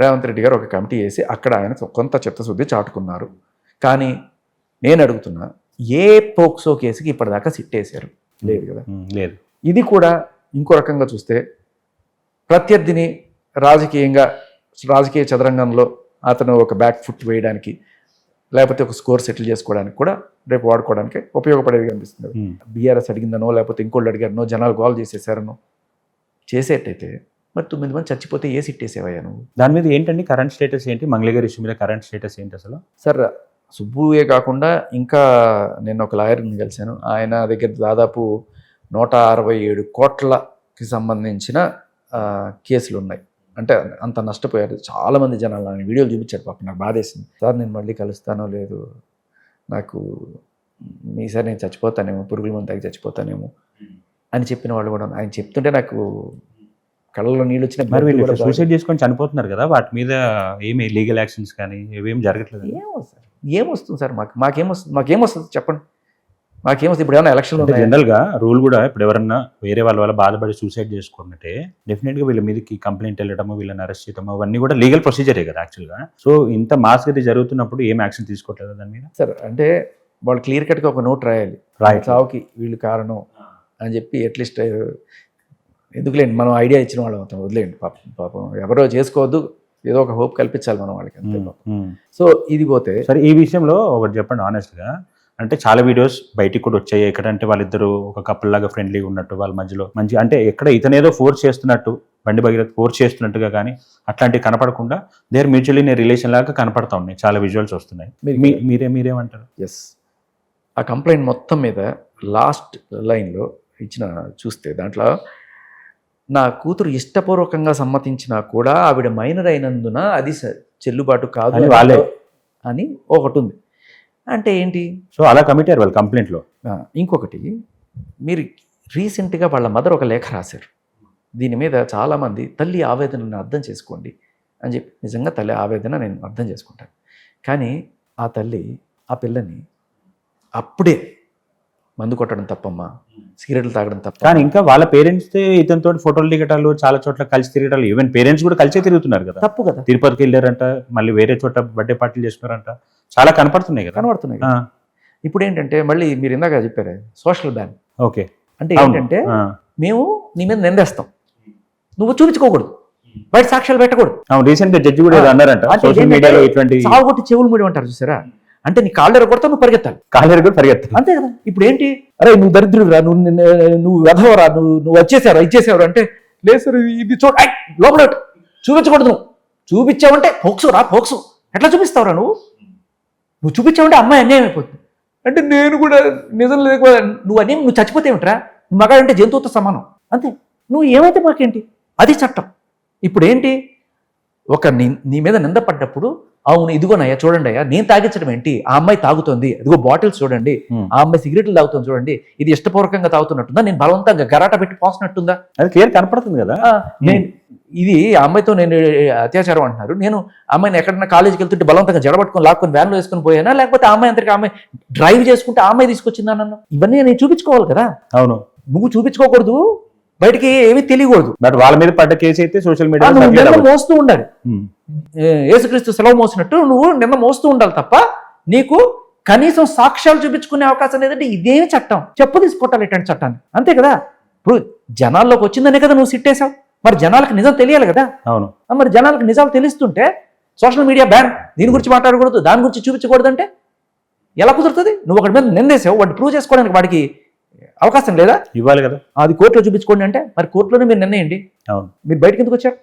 రేవంత్ రెడ్డి గారు ఒక కమిటీ వేసి అక్కడ ఆయన కొంత చిత్తశుద్ధి చాటుకున్నారు. కానీ నేను అడుగుతున్నా, ఏ పోక్సో కేసుకి ఇప్పటిదాకా సిట్టేశారు? లేదు కదా. లేదు. ఇది కూడా ఇంకో రకంగా చూస్తే ప్రత్యర్థిని రాజకీయ చదరంగంలో అతను ఒక బ్యాక్ ఫుట్ వేయడానికి లేకపోతే ఒక స్కోర్ సెటిల్ చేసుకోవడానికి కూడా రేపు వాడుకోవడానికి ఉపయోగపడేది అనిపిస్తుంది. బీఆర్ఎస్ అడిగిందనో లేకపోతే ఇంకోళ్ళు అడిగారనో జనాలు గోల్ చేసేసారనో చేసేటైతే మరి 9 మంది చచ్చిపోతే ఏ సిట్టేసేవయ్యా నువ్వు? దాని మీద ఏంటండి కరెంట్ స్టేటస్ ఏంటి? మంగళగిరి ఇష్యూ మీద కరెంట్ స్టేటస్ ఏంటి అసలు? సార్, సుబ్బుయే కాకుండా ఇంకా నేను ఒక లాయర్ని కలిశాను. ఆయన దగ్గర దాదాపు 167 కోట్లకి సంబంధించిన కేసులు ఉన్నాయి. అంటే అంత నష్టపోయారు చాలామంది జనాలు. ఆయన వీడియోలు చూపించాడు, పాపం నాకు బాధేసింది. సార్, నేను మళ్ళీ కలుస్తానో లేదు, నాకు ఈసారి నేను చచ్చిపోతానేమో, పురుగుల మందు తాగి చచ్చిపోతానేమో అని చెప్పిన వాళ్ళు కూడా. ఆయన చెప్తుంటే నాకు కళ్ళలో నీళ్ళు వచ్చిన. మరి వీళ్ళు సూసైడ్ చేసుకొని చనిపోతున్నారు కదా, వాటి మీద ఏమి లీగల్ యాక్షన్స్ కానీ ఏమేమి జరగట్లేదు? ఏమొస్తుంది సార్? మాకేమొస్తుంది చెప్పండి. మాకేమొస్తుంది? ఇప్పుడు ఏమైనా ఎలక్షన్లు ఉన్నాయి? జనరల్గా రూల్ కూడా ఇప్పుడు ఎవరన్నా వేరే వాళ్ళ బాధపడి సూసైడ్ చేసుకున్నట్టే డెఫినెట్గా వీళ్ళ మీదకి కంప్లైంట్ వెళ్ళడము, వీళ్ళని అరెస్ట్ చేయడము, అవన్నీ కూడా లీగల్ ప్రొసీజరే కదా యాక్చువల్గా. సో ఇంత మాస్ గది జరుగుతున్నప్పుడు ఏం యాక్షన్ తీసుకోవట్లేదు దాని మీద? సార్, అంటే వాళ్ళు క్లియర్ కట్గా ఒక నోట్ రాయాలి, చావుకి వీళ్ళు కారణం అని చెప్పి. అట్లీస్ట్ ఎందుకులేండి, మనం ఐడియా ఇచ్చిన వాళ్ళం అవుతాం, వదిలేండి. పాపం ఎవరో చేసుకోవద్దు, ఏదో ఒక హోప్ కల్పించాలి మనం వాళ్ళకి, అంతే. సో ఇది పోతే సరే, ఈ విషయంలో ఒకటి చెప్పండి ఆనెస్ట్గా. అంటే చాలా వీడియోస్ బయటికి కూడా వచ్చాయి. ఎక్కడంటే వాళ్ళిద్దరు ఒక కపుల్ లాగా ఫ్రెండ్లీగా ఉన్నట్టు, వాళ్ళ మధ్యలో మంచి అంటే ఎక్కడ ఇతనేదో ఫోర్స్ చేస్తున్నట్టు, బండి భగీరథ్ ఫోర్స్ చేస్తున్నట్టుగా కానీ అట్లాంటివి కనపడకుండా దేర్ మ్యూచువల్లీ నేను రిలేషన్ లాగా కనపడతా ఉన్నాయి. చాలా విజువల్స్ వస్తున్నాయి. మీరేమంటారు? ఎస్, ఆ కంప్లైంట్ మొత్తం మీద లాస్ట్ లైన్లో చూస్తే దాంట్లో నా కూతురు ఇష్టపూర్వకంగా సమ్మతించినా కూడా ఆవిడ మైనర్ అయినందున అది చెల్లుబాటు కాదు అని ఒకటి ఉంది. అంటే ఏంటి? సో అలా కమిట్ అయ్యారు వాళ్ళు కంప్లైంట్లో. ఇంకొకటి, మీరు రీసెంట్గా వాళ్ళ మదర్ ఒక లేఖ రాశారు. దీని మీద చాలామంది తల్లి ఆవేదనను అర్థం చేసుకోండి అని చెప్పి. నిజంగా తల్లి ఆవేదన నేను అర్థం చేసుకుంటాను. కానీ ఆ తల్లి ఆ పిల్లని అప్పుడే మందు కొట్టడం తప్పమ్మా, సిగరెట్లు తాగడం తప్ప. కానీ ఇంకా వాళ్ళ పేరెంట్స్ ఇతనితో ఫోటోలు దిగటాలు, చాలా చోట్ల కలిసి తిరగటాలు, ఈవెన్ పేరెంట్స్ కూడా కలిసే తిరుగుతున్నారు కదా. తప్పు కదా. తిరుపతికి వెళ్ళారంట, మళ్ళీ వేరే చోట బర్త్డే పార్టీలు చేసుకున్నారంట, చాలా కనపడుతున్నాయి కదా. కనపడుతున్నాయి. ఇప్పుడు ఏంటంటే మళ్ళీ మీరు ఇందాక చెప్పారు సోషల్ బ్యాన్. ఓకే, అంటే ఏంటంటే మేము నీ మీద నిందేస్తాం, నువ్వు చూపించుకోకూడదు, బయట సాక్ష్యాలు పెట్టకూడదు. రీసెంట్ గా జడ్జి కూడా అన్నారంట సోషల్ మీడియాలో ఇటువంటి సాగుకొట్టి చెవులు ముడి అంటారు చూసారా. అంటే నీ కాళ్ళెర కొడతా, నువ్వు పరిగెత్తాలి. కాళ్ళెర కూడా పరిగెత్తాలి, అంతే కదా. ఇప్పుడు ఏంటి, అరే నువ్వు దరిద్రురా, నువ్వు వెధవరా, నువ్వు వచ్చేసారు అంటే లేదు సార్, ఇది చూడ లోపల చూపించకూడదు. నువ్వు చూపించావంటే పోక్సు ఎట్లా చూపిస్తావురా? నువ్వు చూపించావంటే అమ్మాయి అన్యాయం అయిపోతుంది. అంటే నేను కూడా నిజం లేకపోతే నువ్వు చచ్చిపోతే ఏమిట్రా, నువ్వు మగాడంటే జంతువుతో సమానం, అంతే. నువ్వు ఏమైతే మాకేంటి, అది చట్టం. ఇప్పుడు ఏంటి, ఒక నీ మీద నిందపడ్డప్పుడు అవును ఇదిగోనయ్యా చూడండి అయ్యా, నేను తాగించడం ఏంటి, ఆ అమ్మాయి తాగుతుంది, ఇదిగో బాటిల్స్ చూడండి, ఆ అమ్మాయి సిగరెట్లు తాగుతుంది చూడండి, ఇది ఇష్టపూర్వకంగా తాగుతున్నట్టుందా, నేను బలవంతంగా గరాట పెట్టి పోసినట్టుందా? అది క్లియర్ కనపడుతుంది కదా. ఇది ఆ అమ్మాయితో నేను అత్యాచారం అంటున్నారు, నేను అమ్మాయిని ఎక్కడన్నా కాలేజీకి వెళ్తుంటే బలవంతంగా జడబట్టుకొని లాక్కొని వ్యాన్లో వేసుకొని పోయానా, లేకపోతే ఆ అమ్మాయి అంతరికి అమ్మాయి డ్రైవ్ చేసుకుంటే ఆ అమ్మాయి తీసుకొచ్చిందా నన్ను? ఇవన్నీ నేను చూపించుకోవాలి కదా. అవును, నువ్వు చూపించుకోకూడదు, బయటికి ఏమీ తెలియకూడదు. బట్ వాళ్ళ మీద పడ్డ కేసు అయితే సోషల్ మీడియా మోస్తూ ఉండాలి. యేసుక్రీస్తు సెలవు మోసినట్టు నువ్వు నిన్న మోస్తూ ఉండాలి తప్ప నీకు కనీసం సాక్ష్యాలు చూపించుకునే అవకాశం లేదంటే ఇదే చట్టం. చెప్పు తీసుకొట్టాలి ఇట్లాంటి చట్టాన్ని, అంతే కదా. ఇప్పుడు జనాల్లోకి వచ్చిందనే కదా నువ్వు సిట్టేశావు, మరి జనాలకు నిజం తెలియాలి కదా. అవును, మరి జనాలకు నిజాలు తెలుస్తుంటే సోషల్ మీడియా బ్యాన్, దీని గురించి మాట్లాడకూడదు, దాని గురించి చూపించకూడదు అంటే ఎలా కుదురుతుంది? నువ్వు ఒకటి మీద నిందేసావు, వాడిని ప్రూవ్ చేసుకోవడానికి వాడికి అవకాశం లేదా? ఇవ్వాలి కదా. అది కోర్టులో చూపించుకోండి అంటే మరి కోర్టులోనే మీరు నిర్ణయండి. అవును, మీరు బయటకు ఎందుకు వచ్చారు?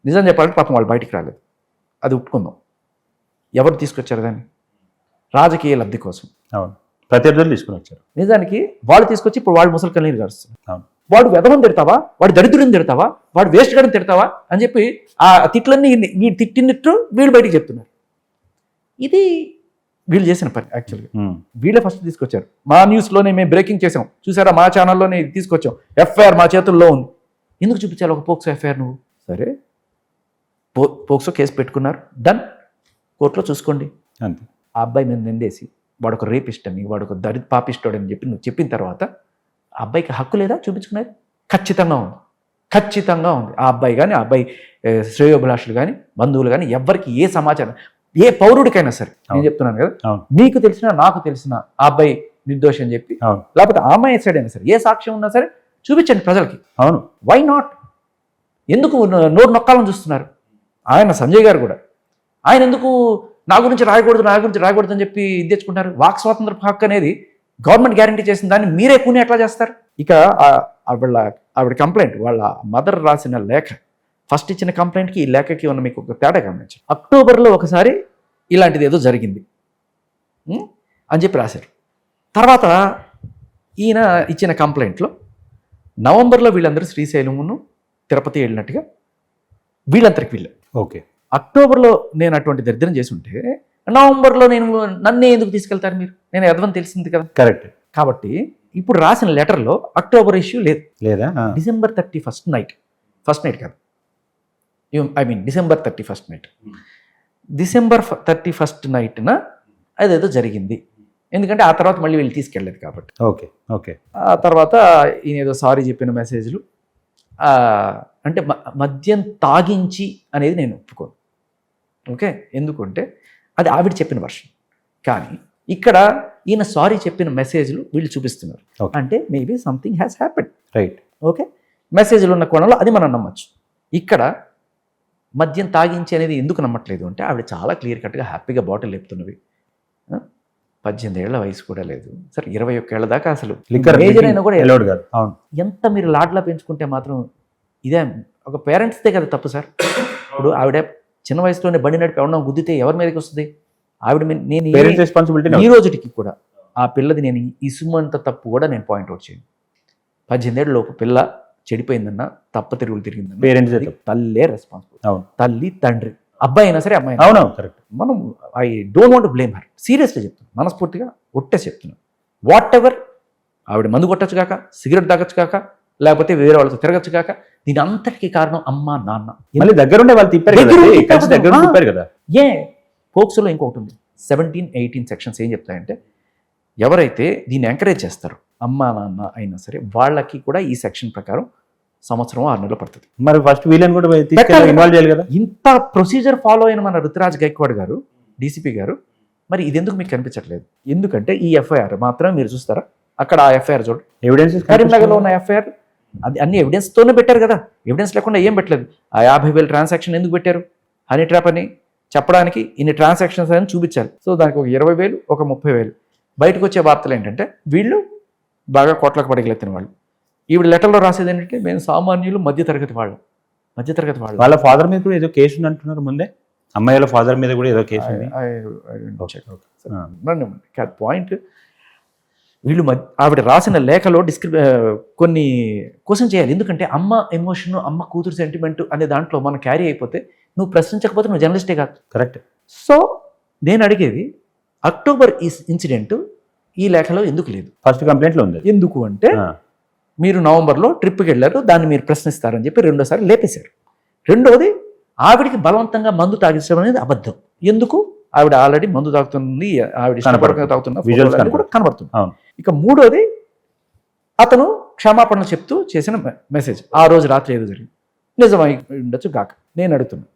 నిజం చెప్పాలంటే పాపం వాళ్ళు బయటికి రాలేదు. అది ఒప్పుకుందాం. ఎవరు తీసుకొచ్చారు దాన్ని? రాజకీయ లబ్ధి కోసం. అవును, ప్రత్యర్థులు తీసుకుని వచ్చారు. నిజానికి వాళ్ళు తీసుకొచ్చి ఇప్పుడు వాళ్ళు ముసలి కన్నీరు గారుస్తున్నారు. అవును, వాడు వెధవం తిడతావా, వాడు దరిద్రుని తిడతావా, వాడు వేస్ట్ గారిని తిడతావా అని చెప్పి ఆ తిట్లన్నీ వీడు తిట్టినట్టు వీళ్ళు బయటికి చెప్తున్నారు. ఇది వీళ్ళు చేసిన పని. యాక్చువల్గా వీళ్ళే ఫస్ట్ తీసుకొచ్చారు. మా న్యూస్లోనే మేము బ్రేకింగ్ చేసాం, చూసారా, మా ఛానల్లోనే ఇది తీసుకొచ్చాం, ఎఫ్ఐఆర్ మా చేతుల్లో ఉంది. ఎందుకు చూపించాలి ఒక పోక్సో ఎఫ్ఐఆర్? నువ్వు సరే పోక్సో కేసు పెట్టుకున్నారు, డన్, కోర్టులో చూసుకోండి. అంతే. ఆ అబ్బాయి మీద నిందేసి వాడు ఒక రేపిస్ట్ అని, వాడు ఒక పాపిస్తాడని చెప్పి నువ్వు చెప్పిన తర్వాత ఆ అబ్బాయికి హక్కు లేదా చూపించుకునేది? ఖచ్చితంగా ఉంది, ఖచ్చితంగా ఉంది. ఆ అబ్బాయి కానీ, ఆ అబ్బాయి శ్రేయోభిలాషులు కానీ, బంధువులు కానీ, ఎవరికి ఏ సమాచారం, ఏ పౌరుడికైనా సరే, నేను చెప్తున్నాను కదా, నీకు తెలిసిన నాకు తెలిసిన ఆ అబ్బాయి నిర్దోషి అని చెప్పి, లేకపోతే ఆ అమ్మాయి సైడ్ అయినా సరే, ఏ సాక్ష్యం ఉన్నా సరే చూపించండి ప్రజలకి. అవును, వై నాట్? ఎందుకు నోరు నొక్కాలని చూస్తున్నారు? ఆయన సంజయ్ గారు కూడా ఆయన ఎందుకు నా గురించి రాయకూడదు అని చెప్పి ఇది తెచ్చుకుంటారు? వాక్ స్వాతంత్ర హక్కు అనేది గవర్నమెంట్ గ్యారంటీ చేసిన దాన్ని మీరే కూని ఎట్లా చేస్తారు? ఇక ఆవిడ కంప్లైంట్, వాళ్ళ మదర్ రాసిన లేఖ, ఫస్ట్ ఇచ్చిన కంప్లైంట్కి ఈ లేఖకి ఉన్న మీకు ఒక తేడా గమనించండి. అక్టోబర్లో ఒకసారి ఇలాంటిది ఏదో జరిగింది అని చెప్పి రాశారు. తర్వాత ఈయన ఇచ్చిన కంప్లైంట్లో నవంబర్లో వీళ్ళందరూ శ్రీశైలమును తిరుపతి వెళ్ళినట్టుగా వీళ్ళందరికి వీళ్ళే. ఓకే. అక్టోబర్లో నేను అటువంటి దరిద్రం చేసి ఉంటే నవంబర్లో నన్నే ఎందుకు తీసుకెళ్తారు మీరు? నేను ఎదవని తెలిసింది కదా. కరెక్ట్. కాబట్టి ఇప్పుడు రాసిన లెటర్లో అక్టోబర్ ఇష్యూ లేదు, లేదా డిసెంబర్ 31 నైట్, ఫస్ట్ నైట్ కాదు, డిసెంబర్ 31 నైట్, డిసెంబర్ 31 నైట్న అదేదో జరిగింది. ఎందుకంటే ఆ తర్వాత మళ్ళీ వీళ్ళు తీసుకెళ్ళలేదు కాబట్టి. Okay okay. ఆ తర్వాత ఈయన ఏదో సారీ చెప్పిన మెసేజ్లు, అంటే మద్యం తాగించి అనేది నేను ఒప్పుకోను. ఓకే, ఎందుకంటే అది ఆవిడ చెప్పిన వర్షన్. కానీ ఇక్కడ ఈయన సారీ చెప్పిన మెసేజ్లు వీళ్ళు చూపిస్తున్నారు. అంటే maybe something has happened. Right. Okay, మెసేజ్లు ఉన్న కోణంలో అది మనం నమ్మచ్చు. ఇక్కడ మద్యం తాగించి అనేది ఎందుకు నమ్మట్లేదు అంటే ఆవిడ చాలా క్లియర్ కట్గా హ్యాపీగా బాటిల్ లేపుతున్నవి, 18 ఏళ్ల వయసు కూడా లేదు సరే, 21 ఏళ్ల దాకా అసలు మేజర్ అయినా కూడా ఎంత మీరు లాడ్లా పెంచుకుంటే మాత్రం ఇదే ఒక పేరెంట్స్దే కదా తప్పు సార్. ఇప్పుడు ఆవిడ చిన్న వయసులోనే బండి నడిపి ఎవరన్నా గుద్దితే ఎవరి మీదకి వస్తుంది? ఆవిడ నేను ఈ రోజుకి కూడా ఆ పిల్లది నేను ఇసుమంత తప్పు కూడా నేను పాయింట్అవుట్ చేయను. 18 ఏళ్ళ లోపు పిల్ల చెడిపోయిందన్న, తప్ప తిరుగులు తిరిగిందన్న తల్లే రెస్పాన్సిబుల్. తల్లి తండ్రి, అబ్బాయి అయినా సరే అమ్మాయి. అవును, కరెక్ట్. మనం I don't want blame her, seriously చెప్తున్నాను, మనస్ఫూర్తిగా ఒట్టేసి చెప్తున్నాను. వాట్ ఎవర్, ఆవిడ మందు కొట్టచ్చు కాక, సిగరెట్ తాగొచ్చు కాక, లేకపోతే వేరే వాళ్ళతో తిరగచ్చు కాక, దీని అంతటికీ కారణం అమ్మ నాన్న. మళ్ళీ దగ్గరుండే వాళ్ళు తిప్పారు కదా. ఏ పోక్సోలో ఇంకొకటి ఉంది, 17, 18 సెక్షన్స్ ఏం చెప్తాయంటే ఎవరైతే దీన్ని ఎంకరేజ్ చేస్తారో అమ్మ నాన్న అయినా సరే వాళ్ళకి కూడా ఈ సెక్షన్ ప్రకారం 1 సంవత్సరం 6 నెలలు పడుతుంది. మరి ఫస్ట్ వీళ్ళని కూడా ఇన్వాల్వ్ చేయాలి కదా. ఇంత ప్రొసీజర్ ఫాలో అయిన మన రుతురాజ్ గైక్వాడ్ గారు, డీసీపీ గారు, మరి ఇది ఎందుకు మీకు కనిపించట్లేదు? ఎందుకంటే ఈ ఎఫ్ఐఆర్ మాత్రం మీరు చూస్తారా, అక్కడ ఆ ఎఫ్ఐఆర్ చూడండి, ఎవిడెన్స్ కరీంనగర్లో ఉన్న ఎఫ్ఐఆర్ అది అన్ని ఎవిడెన్స్తోనే పెట్టారు కదా. ఎవిడెన్స్ లేకుండా ఏం పెట్టలేదు. ఆ 50,000 ట్రాన్సాక్షన్ ఎందుకు పెట్టారు? హనీ ట్రాప్ అని చెప్పడానికి ఇన్ని ట్రాన్సాక్షన్స్ అని చూపించాలి. సో దానికి ఒక 20,000, ఒక 30,000. బయటకు వచ్చే వార్తలు ఏంటంటే వీళ్ళు బాగా కోట్లకు పడగలెత్తిన వాళ్ళు. ఈవిడ లెటర్లో రాసేది ఏంటంటే మేము సామాన్యులు, మధ్యతరగతి వాళ్ళు. వాళ్ళ ఫాదర్ మీద కూడా ఏదో కేసు ఉంది అంటున్నారు ముందే, అమ్మాయిల ఫాదర్ మీద కూడా ఏదో కేసు ఉంది. పాయింట్ వీళ్ళు ఆవిడ రాసిన లేఖలో కొన్ని క్వశ్చన్ చేయాలి. ఎందుకంటే అమ్మ ఎమోషన్, అమ్మ కూతురు సెంటిమెంట్ అనే దాంట్లో మనం క్యారీ అయిపోతే నువ్వు ప్రశ్నించకపోతే నువ్వు జర్నలిస్టే కాదు. కరెక్ట్. సో నేను అడిగేది అక్టోబర్ ఇన్సిడెంట్ ఈ లేఖలో ఎందుకు లేదు? ఫస్ట్ కంప్లైంట్లో ఉంది. ఎందుకు అంటే మీరు నవంబర్లో ట్రిప్కి వెళ్ళారు, దాన్ని మీరు ప్రశ్నిస్తారని చెప్పి రెండోసారి లేపేశారు. రెండోది ఆవిడికి బలవంతంగా మందు తాగించడం అనేది అబద్ధం. ఎందుకు? ఆవిడ ఆల్రెడీ మందు తాగుతుంది, ఆవిడ ఇష్టపడకుండా తాగుతున్న కూడా కనబడుతుంది. ఇక మూడోది అతను క్షమాపణలు చెప్తూ చేసిన మెసేజ్, ఆ రోజు రాత్రి ఏదో జరిగింది, నిజమై ఉండొచ్చు గాక. నేను అడుగుతున్నా,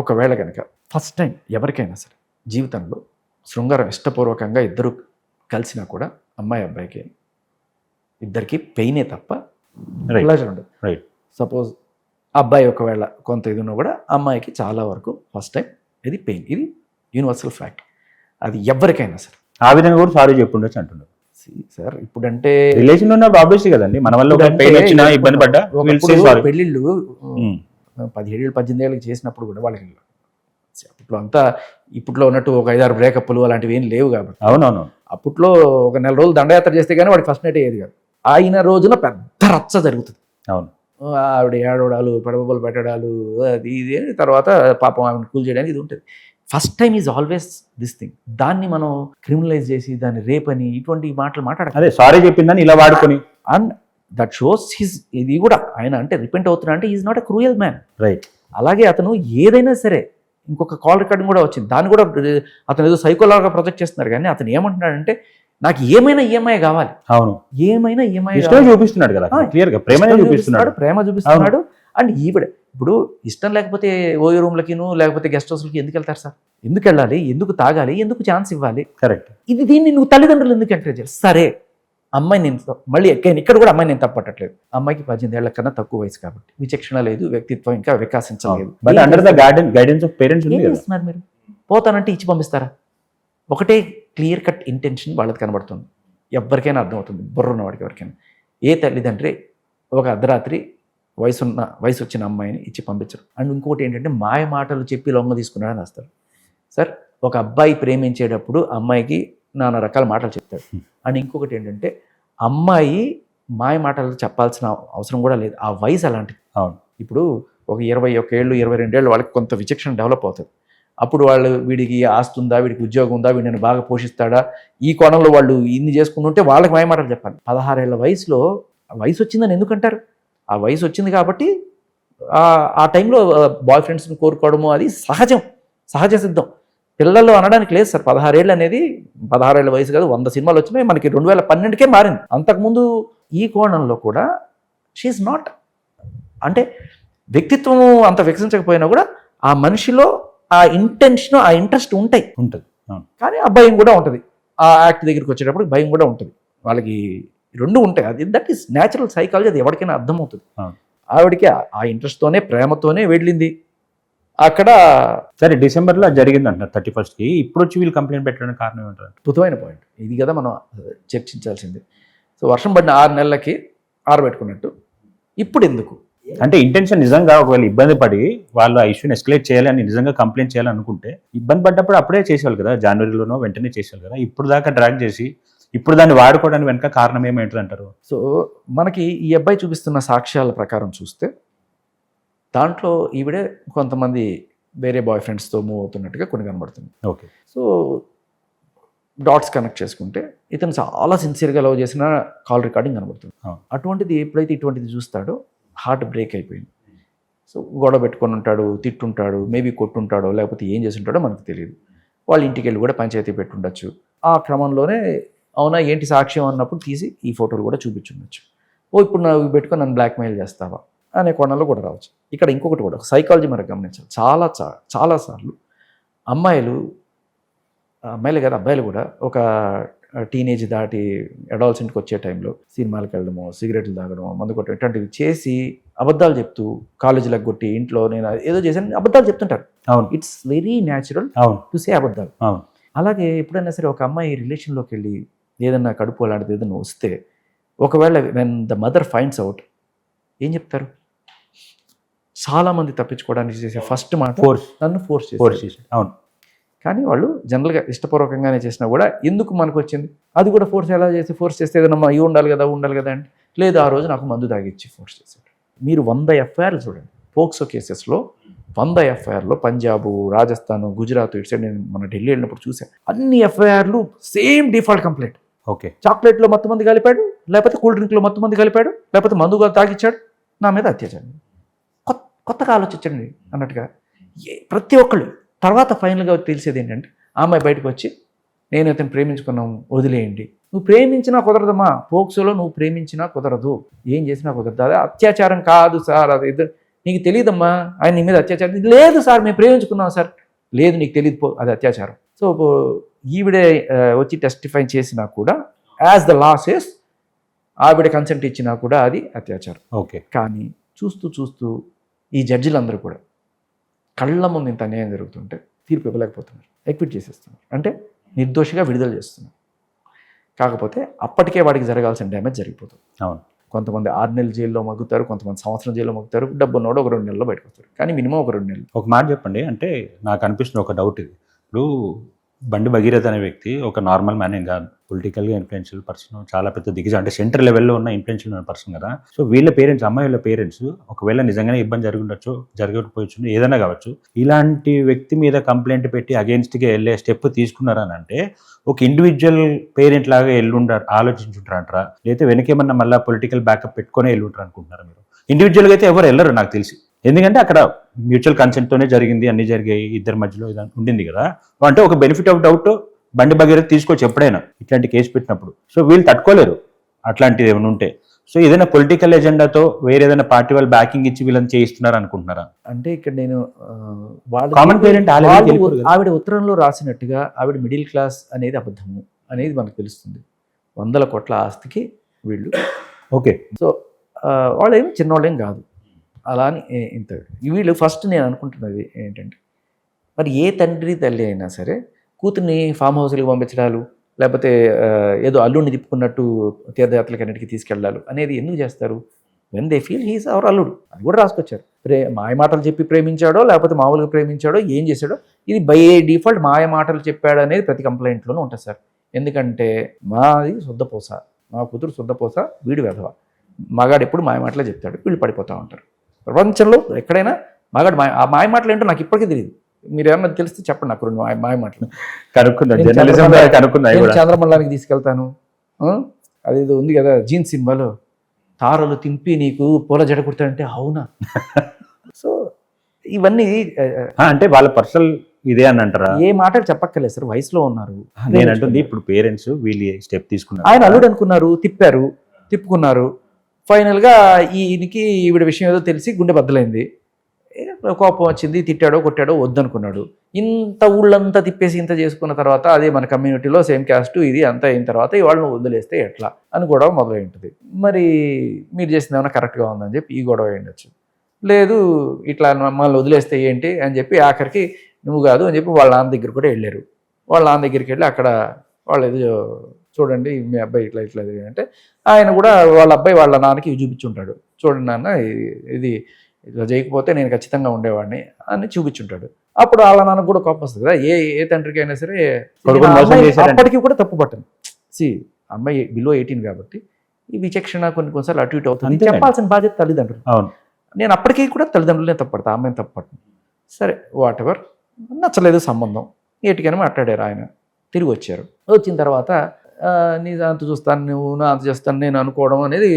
ఒకవేళ కనుక ఫస్ట్ టైం ఎవరికైనా సరే జీవితంలో శృంగారం ఇష్టపూర్వకంగా ఇద్దరు కలిసినా కూడా అమ్మాయి అబ్బాయికి ఇద్దరికి పెయినే తప్ప ప్లెజర్ ఉండదు. రైట్. సపోజ్ అబ్బాయి ఒకవేళ కొంత ఇది ఉన్నా కూడా అమ్మాయికి చాలా వరకు ఫస్ట్ టైం ఇది పెయిన్, ఇది యూనివర్సల్ ఫ్యాక్ట్. అది ఎవరికైనా సరే ఆ విధంగా కూడా సారీ చెప్పుండొచ్చు అంటున్నారు సార్. ఇప్పుడంటే రిలేషన్ ఉన్నప్పుడు ఆబ్వియస్లీ కదండి, మన వల్ల పెయిన్ వచ్చినా ఇబ్బంది పడ్డా పెళ్ళిళ్ళు 17 ఏళ్ళు 18 ఏళ్ళకి చేసినప్పుడు కూడా వాళ్ళకి ఇప్పుడు అంతా ఇప్పట్లో ఉన్నట్టు ఒక 5-6 బ్రేకప్లు అలాంటివి ఏం లేవు కాబట్టి. అవునవును. అప్పట్లో ఒక నెల రోజులు దండయాత్ర చేస్తే కానీ వాడికి ఫస్ట్ నైట్ అయ్యేది కాదు. ఆయన రోజున పెద్ద రచ్చ జరుగుతుంది. అవును. ఆవిడ ఏడవడాలు, పెడబొబ్బలు పెట్టడాలు, అది ఇది, తర్వాత పాపం ఆవిడ కూల్ చేయడానికి ఇది ఉంటుంది. First time is always this thing. దాన్ని మనం క్రిమినలైజ్ చేసి దాన్ని రేప్ అని ఇటువంటి మాటలు మాట్లాడాలి. అదే సారీ చెప్పిందని ఇలా వాడుకొని, అండ్ దట్ షోస్ హిజ్, ఇది కూడా ఆయన అంటే రిపెంట్ అవుతున్నా అంటే is not a cruel man. Right. అలాగే అతను ఏదైనా సరే, ఇంకొక కాల్ రికార్డింగ్ కూడా వచ్చింది, దాన్ని కూడా అతను ఏదో సైకోలాగా ప్రొజెక్ట్ చేస్తున్నారు. కానీ అతను ఏమంటున్నాడంటే నాకు ఏమైనా ఈఎంఐ కావాలి. అవును, ఏమైనా ఈఎంఐ చూపిస్తున్నాడు కదా క్లియర్ గా, ప్రేమ చూపిస్తున్నాడు. అండ్ ఈవిడ ఇప్పుడు ఇష్టం లేకపోతే ఓయో రూమ్లకిను లేకపోతే గెస్ట్ హౌస్లకి ఎందుకు వెళ్తారు సార్? ఎందుకు వెళ్ళాలి? ఎందుకు తాగాలి? ఎందుకు ఛాన్స్ ఇవ్వాలి? కరెక్ట్. దీన్ని నువ్వు తల్లిదండ్రులు ఎందుకు ఎంకరేజ్ చేయాలి? సరే, అమ్మాయి నేను మళ్ళీ ఇక్కడ కూడా అమ్మాయి నేను తప్పట్టట్లేదు. అమ్మాయికి 18 ఏళ్ల కన్నా తక్కువ వయసు కాబట్టి విచక్షణ లేదు, వ్యక్తిత్వం ఇంకా వికాసించలేదు. మీరు పోతానంటే ఇచ్చి పంపిస్తారా? ఒకటే క్లియర్ కట్ ఇంటెన్షన్ వాళ్ళకి కనబడుతుంది, ఎవరికైనా అర్థమవుతుంది, బుర్రున్న వాడికి ఎవరికైనా. ఏ తల్లిదండ్రి ఒక అర్ధరాత్రి వయసు వచ్చిన అమ్మాయిని ఇచ్చి పంపించరు. అండ్ ఇంకోటి ఏంటంటే మాయ మాటలు చెప్పి లొంగ తీసుకున్నాడని వస్తారు సార్. ఒక అబ్బాయి ప్రేమించేటప్పుడు అమ్మాయికి నానా రకాల మాటలు చెప్తాడు. అండ్ ఇంకొకటి ఏంటంటే అమ్మాయి మాయ మాటలు చెప్పాల్సిన అవసరం కూడా లేదు, ఆ వయసు అలాంటిది. అవును. ఇప్పుడు ఒక 21 ఏళ్ళు 22 ఏళ్ళు వాళ్ళకి కొంత విచక్షణ డెవలప్ అవుతుంది. అప్పుడు వాళ్ళు వీడికి ఆస్తి ఉందా, వీడికి ఉద్యోగం ఉందా, వీడు నన్ను బాగా పోషిస్తాడా, ఈ కోణంలో వాళ్ళు ఇన్ని చేసుకుంటుంటే వాళ్ళకి మాయ మాటలు చెప్పాలి. 16 ఏళ్ల వయసులో వయసు వచ్చిందని ఎందుకంటారు? ఆ వయసు వచ్చింది కాబట్టి ఆ టైంలో బాయ్ ఫ్రెండ్స్ని కోరుకోవడము అది సహజ సిద్ధం. పిల్లలు అనడానికి లేదు సార్. 16 ఏళ్ళు అనేది 16 ఏళ్ళ వయసు కాదు, 100 సినిమాలు వచ్చినాయి, మనకి 2012కే మారింది. అంతకుముందు ఈ కోణంలో కూడా షీఈ్ నాట్, అంటే వ్యక్తిత్వం అంత వికసించకపోయినా కూడా ఆ మనిషిలో ఆ ఇంటెన్షన్, ఆ ఇంట్రెస్ట్ ఉంటుంది. కానీ ఆ భయం కూడా ఉంటుంది. ఆ యాక్ట్ దగ్గరికి వచ్చేటప్పుడు భయం కూడా ఉంటుంది. వాళ్ళకి రెండు ఉంటాయి. అది దట్ ఈస్ న్యాచురల్ సైకాలజీ, అది ఎవరికైనా అర్థమవుతుంది. ఆవిడకి ఆ ఇంట్రెస్ట్తోనే ప్రేమతోనే వెళ్ళింది. అక్కడ సరే డిసెంబర్లో జరిగింది అంటారు 31st. ఇప్పుడు వచ్చి వీళ్ళు కంప్లైంట్ పెట్టడానికి కారణం ఏంటంటే అద్భుతమైన పాయింట్ ఇది కదా మనం చర్చించాల్సింది. సో వర్షం పడిన 6 నెలలకి ఆరబెట్టుకున్నట్టు ఇప్పుడు ఎందుకు అంటే ఇంటెన్షన్ నిజంగా ఒకవేళ ఇబ్బంది పడి వాళ్ళు ఆ ఇష్యూని ఎస్కలేట్ చేయాలి అని నిజంగా కంప్లైంట్ చేయాలి అనుకుంటే ఇబ్బంది పడ్డప్పుడు అప్పుడే చేసేవాళ్ళు కదా, జనవరిలోనో వెంటనే చేసేవాళ్ళు కదా. ఇప్పుడు దాకా డ్రాగ్ చేసి ఇప్పుడు దాన్ని వాడుకోవడానికి వెనక కారణం ఏమేంటి అంటారు? సో మనకి ఈ అబ్బాయి చూపిస్తున్న సాక్ష్యాల ప్రకారం చూస్తే దాంట్లో ఈవిడే కొంతమంది వేరే బాయ్ ఫ్రెండ్స్తో మూవ్ అవుతున్నట్టుగా కొన్ని కనబడుతుంది. ఓకే. సో డాట్స్ కనెక్ట్ చేసుకుంటే ఇతను చాలా సిన్సియర్గా లవ్ చేసిన కాల్ రికార్డింగ్ కనబడుతుంది. అటువంటిది ఎప్పుడైతే ఇటువంటిది చూస్తాడో హార్ట్ బ్రేక్ అయిపోయింది. సో గొడవ పెట్టుకొని ఉంటాడు, తిట్టుంటాడు, మేబీ కొట్టుంటాడో లేకపోతే ఏం చేస్తుంటాడో మనకు తెలియదు. వాళ్ళ ఇంటికి వెళ్ళి కూడా పంచాయతీ పెట్టుండొచ్చు. ఆ క్రమంలోనే అవునా ఏంటి సాక్ష్యం అన్నప్పుడు తీసి ఈ ఫోటోలు కూడా చూపించుండొచ్చు. ఇప్పుడు నువ్వు పెట్టుకొని నన్ను బ్లాక్మెయిల్ చేస్తావా అనే కోణంలో కూడా రావచ్చు. ఇక్కడ ఇంకొకటి కూడా సైకాలజీ మనకు గమనించాలి. చాలాసార్లు అమ్మాయిలు కాదు అబ్బాయిలు కూడా ఒక టీనేజ్ దాటి అడాల్సెంట్కి వచ్చే టైంలో సినిమాలకు వెళ్ళడమో, సిగరెట్లు తాగడమో, మందు కొట్టడం ఇట్లాంటివి చేసి అబద్ధాలు చెప్తూ కాలేజీలకు కొట్టి ఇంట్లో నేను ఏదో చేశాను అబద్ధాలు చెప్తుంటారు. అవును, it's very natural to say అబద్ధాలు. అలాగే ఎప్పుడైనా సరే ఒక అమ్మాయి రిలేషన్లోకి వెళ్ళి ఏదన్నా కడుపు అలాంటిది ఏదైనా వస్తే ఒకవేళ when the mother finds out ఏం చెప్తారు? చాలామంది తప్పించుకోవడానికి చేసే ఫస్ట్ మాట నన్ను ఫోర్స్ చేసి. అవును. కానీ వాళ్ళు జనరల్గా ఇష్టపూర్వకంగానే చేసినా కూడా ఎందుకు మనకు వచ్చింది? అది కూడా ఫోర్స్ చేస్తే ఏదన్నా ఇవి ఉండాలి కదా అంటే లేదు, ఆ రోజు నాకు మందు తాగిచ్చి ఫోర్స్ చేశాడు. మీరు 100 ఎఫ్ఐఆర్లు చూడండి పోక్సో కేసెస్లో. 100 ఎఫ్ఐఆర్లో పంజాబ్, రాజస్థాన్, గుజరాత్ ఇటు సైడ్ నేను మన ఢిల్లీ వెళ్ళినప్పుడు చూశాను. అన్ని ఎఫ్ఐఆర్లు సేమ్ డిఫాల్ట్ కంప్లైంట్. ఓకే. చాక్లెట్లో మొత్తం మంది కలిపాడు, లేకపోతే కూల్ డ్రింక్లో మొత్తం మంది కలిపాడు, లేకపోతే మందుగా తాగిచ్చాడు, నా మీద అత్యాచారం. కొత్తగా ఆలోచించండి అన్నట్టుగా ప్రతి ఒక్కళ్ళు. తర్వాత ఫైనల్గా తెలిసేది ఏంటంటే ఆ అమ్మాయి బయటకు వచ్చి నేను అతను ప్రేమించుకున్నాము వదిలేయండి. నువ్వు ప్రేమించినా కుదరదమ్మా, పోక్సోలో నువ్వు ప్రేమించినా కుదరదు, ఏం చేసినా కుదరదు. అదే అత్యాచారం కాదు సార్, అది నీకు తెలియదమ్మా ఆయన నీ మీద అత్యాచారం. లేదు సార్ మేము ప్రేమించుకున్నాం సార్. లేదు నీకు తెలియదు, అది అత్యాచారం. సో ఈవిడే వచ్చి టెస్టిఫై చేసినా కూడా యాజ్ ద లా సేస్ ఆవిడ కన్సెంట్ ఇచ్చినా కూడా అది అత్యాచారం. ఓకే. కానీ చూస్తూ ఈ జడ్జిలందరూ కూడా కళ్ళ ముందు ఇంత అన్యాయం జరుగుతుంటే తీర్పు ఇవ్వలేకపోతున్నారు, ఎక్విట్ చేసేస్తున్నారు, అంటే నిర్దోషిగా విడుదల చేస్తున్నారు. కాకపోతే అప్పటికే వాడికి జరగాల్సిన డ్యామేజ్ జరిగిపోతుంది. అవును. కొంతమంది 6 నెలలు జైల్లో మగ్గుతారు, కొంతమంది సంవత్సరం జైల్లో మగ్గుతారు, డబ్బు ఉన్నవాడు ఒక 2 నెలల్లో బయటకు వస్తారు. కానీ మినిమం ఒక 2 నెలలు. ఒక మాట చెప్పండి, అంటే నాకు అనిపిస్తుంది ఒక డౌట్ ఇది. ఇప్పుడు బండి భగీరథ్ అనే వ్యక్తి ఒక నార్మల్ మ్యాన్ ఏం కాదు, పొలిటికల్గా ఇన్ఫ్లుయెన్షియల్ పర్సన్, చాలా పెద్ద దిగ్గజ, అంటే సెంటర్ లెవెల్లో ఉన్న ఇన్ఫ్లుయెన్షియల్ పర్సన్ కదా. సో వీళ్ళ పేరెంట్స్, అమ్మాయి వాళ్ళ పేరెంట్స్ ఒకవేళ నిజంగానే ఇబ్బంది జరుగుండొచ్చు, జరగకపోవచ్చు, ఏదైనా కావచ్చు, ఇలాంటి వ్యక్తి మీద కంప్లైంట్ పెట్టి అగేన్స్ట్గా వెళ్ళే స్టెప్ తీసుకున్నారని అంటే ఒక ఇండివిజువల్ పేరెంట్ లాగా ఎల్లుంటారు, ఆలోచించుంటారంటారా, లేకపోతే వెనకేమన్నా మళ్ళీ పొలిటికల్ బ్యాకప్ పెట్టుకునే ఎల్లుంటారు అనుకుంటున్నారా మీరు? ఇండివిజువల్గా అయితే ఎవరు వెళ్ళరు నాకు తెలిసి, ఎందుకంటే అక్కడ మ్యూచువల్ కన్సెంట్తోనే జరిగింది, అన్ని జరిగాయి, ఇద్దరి మధ్యలో ఇది ఉండింది కదా. అంటే ఒక బెనిఫిట్ ఆఫ్ డౌట్ బండి భగీరథ్ తీసుకోవచ్చు ఎప్పుడైనా ఇట్లాంటి కేసు పెట్టినప్పుడు. సో వీళ్ళు తట్టుకోలేరు అట్లాంటిది ఏమైనా ఉంటే. సో ఏదైనా పొలిటికల్ ఎజెండాతో వేరే ఏదైనా పార్టీ వాళ్ళు బ్యాకింగ్ ఇచ్చి వీళ్ళని చేయిస్తున్నారు అనుకుంటున్నారా? అంటే ఇక్కడ నేను కామన్ పేరెంట్ ఆవిడ ఉత్తరంలో రాసినట్టుగా ఆవిడ మిడిల్ క్లాస్ అనేది అబద్ధము అనేది మనకు తెలుస్తుంది. 100 కోట్ల ఆస్తికి వీళ్ళు. ఓకే. సో వాళ్ళు ఏం చిన్నవాళ్ళు ఏం కాదు, అలా అని ఇంత వీళ్ళు ఫస్ట్ నేను అనుకుంటున్నది ఏంటంటే, మరి ఏ తండ్రి తల్లి అయినా సరే కూతుర్ని ఫామ్ హౌస్కి పంపించడాలు, లేకపోతే ఏదో అల్లుడిని తిప్పుకున్నట్టు తీర్థయాత్రలకి అన్నిటికీ తీసుకెళ్ళాలి అనేది ఎందుకు చేస్తారు? When they feel he's hour అల్లుడు. అది కూడా రాసుకొచ్చారు. మాయ మాటలు చెప్పి ప్రేమించాడో లేకపోతే మామూలుగా ప్రేమించాడో ఏం చేశాడో, ఇది బై డిఫాల్ట్ మాయ మాటలు చెప్పాడు అనేది ప్రతి కంప్లైంట్లోనూ ఉంటుంది సార్. ఎందుకంటే మాది శుద్ధపూస, మా కూతురు శుద్ధపూస, వీడు వెధవ, మగాడు ఎప్పుడు మాయ మాటలే చెప్తాడు, వీళ్ళు పడిపోతూ ఉంటారు. ప్రపంచంలో ఎక్కడైనా మగాడు ఆ మాయ మాటలు ఏంటో నాకు ఇప్పటికీ తెలియదు. మీరు ఏమన్నా తెలిస్తే చెప్పండి నాకు 2 మాయ మాటలు. చంద్రమండలానికి తీసుకెళ్తాను, అదేదో ఉంది కదా జీన్స్ సినిమాలో, తారలు తింపి నీకు పూల జడ కుడతాడంటే అవునా? సో ఇవన్నీ అంటే వాళ్ళ పర్సనల్ ఇదే అని అంటారా? ఏ మాటలు చెప్పక్కర్లేదు సార్, వయసులో ఉన్నారు. నేను అంటుంది ఇప్పుడు పేరెంట్స్ వీళ్ళు స్టెప్ తీసుకున్నారు, ఆయన అల్లుడు అనుకున్నారు, తిప్పుకున్నారు. ఫైనల్గా ఈయనకి ఈవిడ విషయం ఏదో తెలిసి గుండె బద్దలైంది, కోపం వచ్చింది, తిట్టాడో కొట్టాడో వద్దనుకున్నాడు. ఇంత ఊళ్ళంతా తిప్పేసి ఇంత చేసుకున్న తర్వాత అదే మన కమ్యూనిటీలో సేమ్ క్యాస్ట్ ఇది అంతా అయిన తర్వాత వాళ్ళని వదిలేస్తే ఎట్లా అని గొడవ మొదలై ఉంటుంది. మరి మీరు చేసింది ఏమైనా కరెక్ట్గా ఉందని చెప్పి ఈ గొడవ ఉండొచ్చు. లేదు ఇట్లా మమ్మల్ని వదిలేస్తే ఏంటి అని చెప్పి ఆఖరికి నువ్వు కాదు అని చెప్పి వాళ్ళ నాన్న దగ్గర కూడా వెళ్ళారు. వాళ్ళ నాన్న దగ్గరికి వెళ్ళి అక్కడ వాళ్ళు ఏదో చూడండి మీ అబ్బాయి ఇట్లా ఇట్లా అంటే ఆయన కూడా వాళ్ళ అబ్బాయి వాళ్ళ నాన్నకి చూపించుంటాడు, చూడండి నాన్న ఇది ఇట్లా చేయకపోతే నేను ఖచ్చితంగా ఉండేవాడిని అని చూపించుంటాడు. అప్పుడు వాళ్ళ నాన్నకు కూడా కోపం వస్తుంది కదా, ఏ తండ్రికి అయినా సరే. అప్పటికి కూడా తప్పు పట్టను. అమ్మాయి బిలో 18 కాబట్టి ఈ విచక్షణ కొన్నిసార్లు అటు ఇటు అవుతుంది. చెప్పాల్సిన బాధ్యత తల్లిదండ్రులు. నేను అప్పటికీ కూడా తల్లిదండ్రులనే తప్పుపడతా, అమ్మాయిని తప్పుపడతాను. సరే వాట్ ఎవర్, నచ్చలేదు సంబంధం, ఏటికైనా మాట్లాడారు. ఆయన తిరిగి వచ్చారు. వచ్చిన తర్వాత నీ అంత చూస్తాను, నువ్వు నా అంత చేస్తాను నేను అనుకోవడం అనేది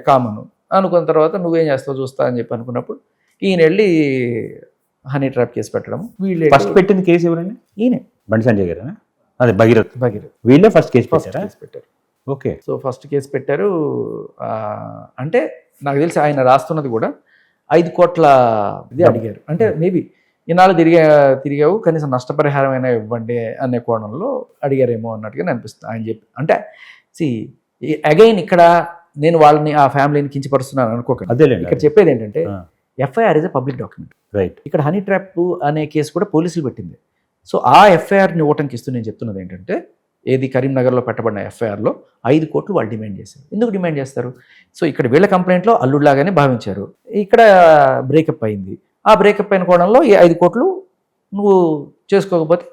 కామన్. అనుకున్న తర్వాత నువ్వేం చేస్తావు చూస్తా అని చెప్పి అనుకున్నప్పుడు ఈయన వెళ్ళి హనీ ట్రాప్ కేసు పెట్టడం. వీళ్ళు ఫస్ట్ పెట్టింది కేసు ఎవరండి? ఈయనే, బండి సంజయ్ గారు. అదే భగీరథ్ వీళ్ళే ఫస్ట్ కేసు పెట్టారు. ఓకే. సో ఫస్ట్ కేసు పెట్టారు. అంటే నాకు తెలిసి ఆయన రాస్తున్నది కూడా 5 కోట్ల ఇది అడిగారు. అంటే మేబీ ఈనాళ్ళు తిరిగావు కనీసం నష్టపరిహారం అయినా ఇవ్వండి అనే కోణంలో అడిగారేమో అన్నట్టుగా అనిపిస్తుంది ఆయన చెప్పి. అంటే అగైన్ ఇక్కడ నేను వాళ్ళని ఆ ఫ్యామిలీని కించపరుస్తున్నాను అనుకోకండి. అదేలేండి. ఇక్కడ చెప్పేది ఏంటంటే FIR is a public document. Right. ఇక్కడ హనీ ట్రాప్ అనే కేసు కూడా పోలీసులు పెట్టింది. సో ఆ ఎఫ్ఐఆర్ని ఇవ్వటానికి ఇస్తూ నేను చెప్తున్నది ఏంటంటే, ఏది కరీంనగర్లో పెట్టబడిన ఎఫ్ఐఆర్లో 5 కోట్లు వాళ్ళు డిమాండ్ చేశారు. ఎందుకు డిమాండ్ చేస్తారు? సో ఇక్కడ వీళ్ళ కంప్లైంట్లో అల్లుడిలాగానే భావించారు. ఇక్కడ బ్రేకప్ అయింది. ఆ బ్రేకప్ అయిన కోణంలో ఈ 5 కోట్లు నువ్వు చేసుకోకపోతే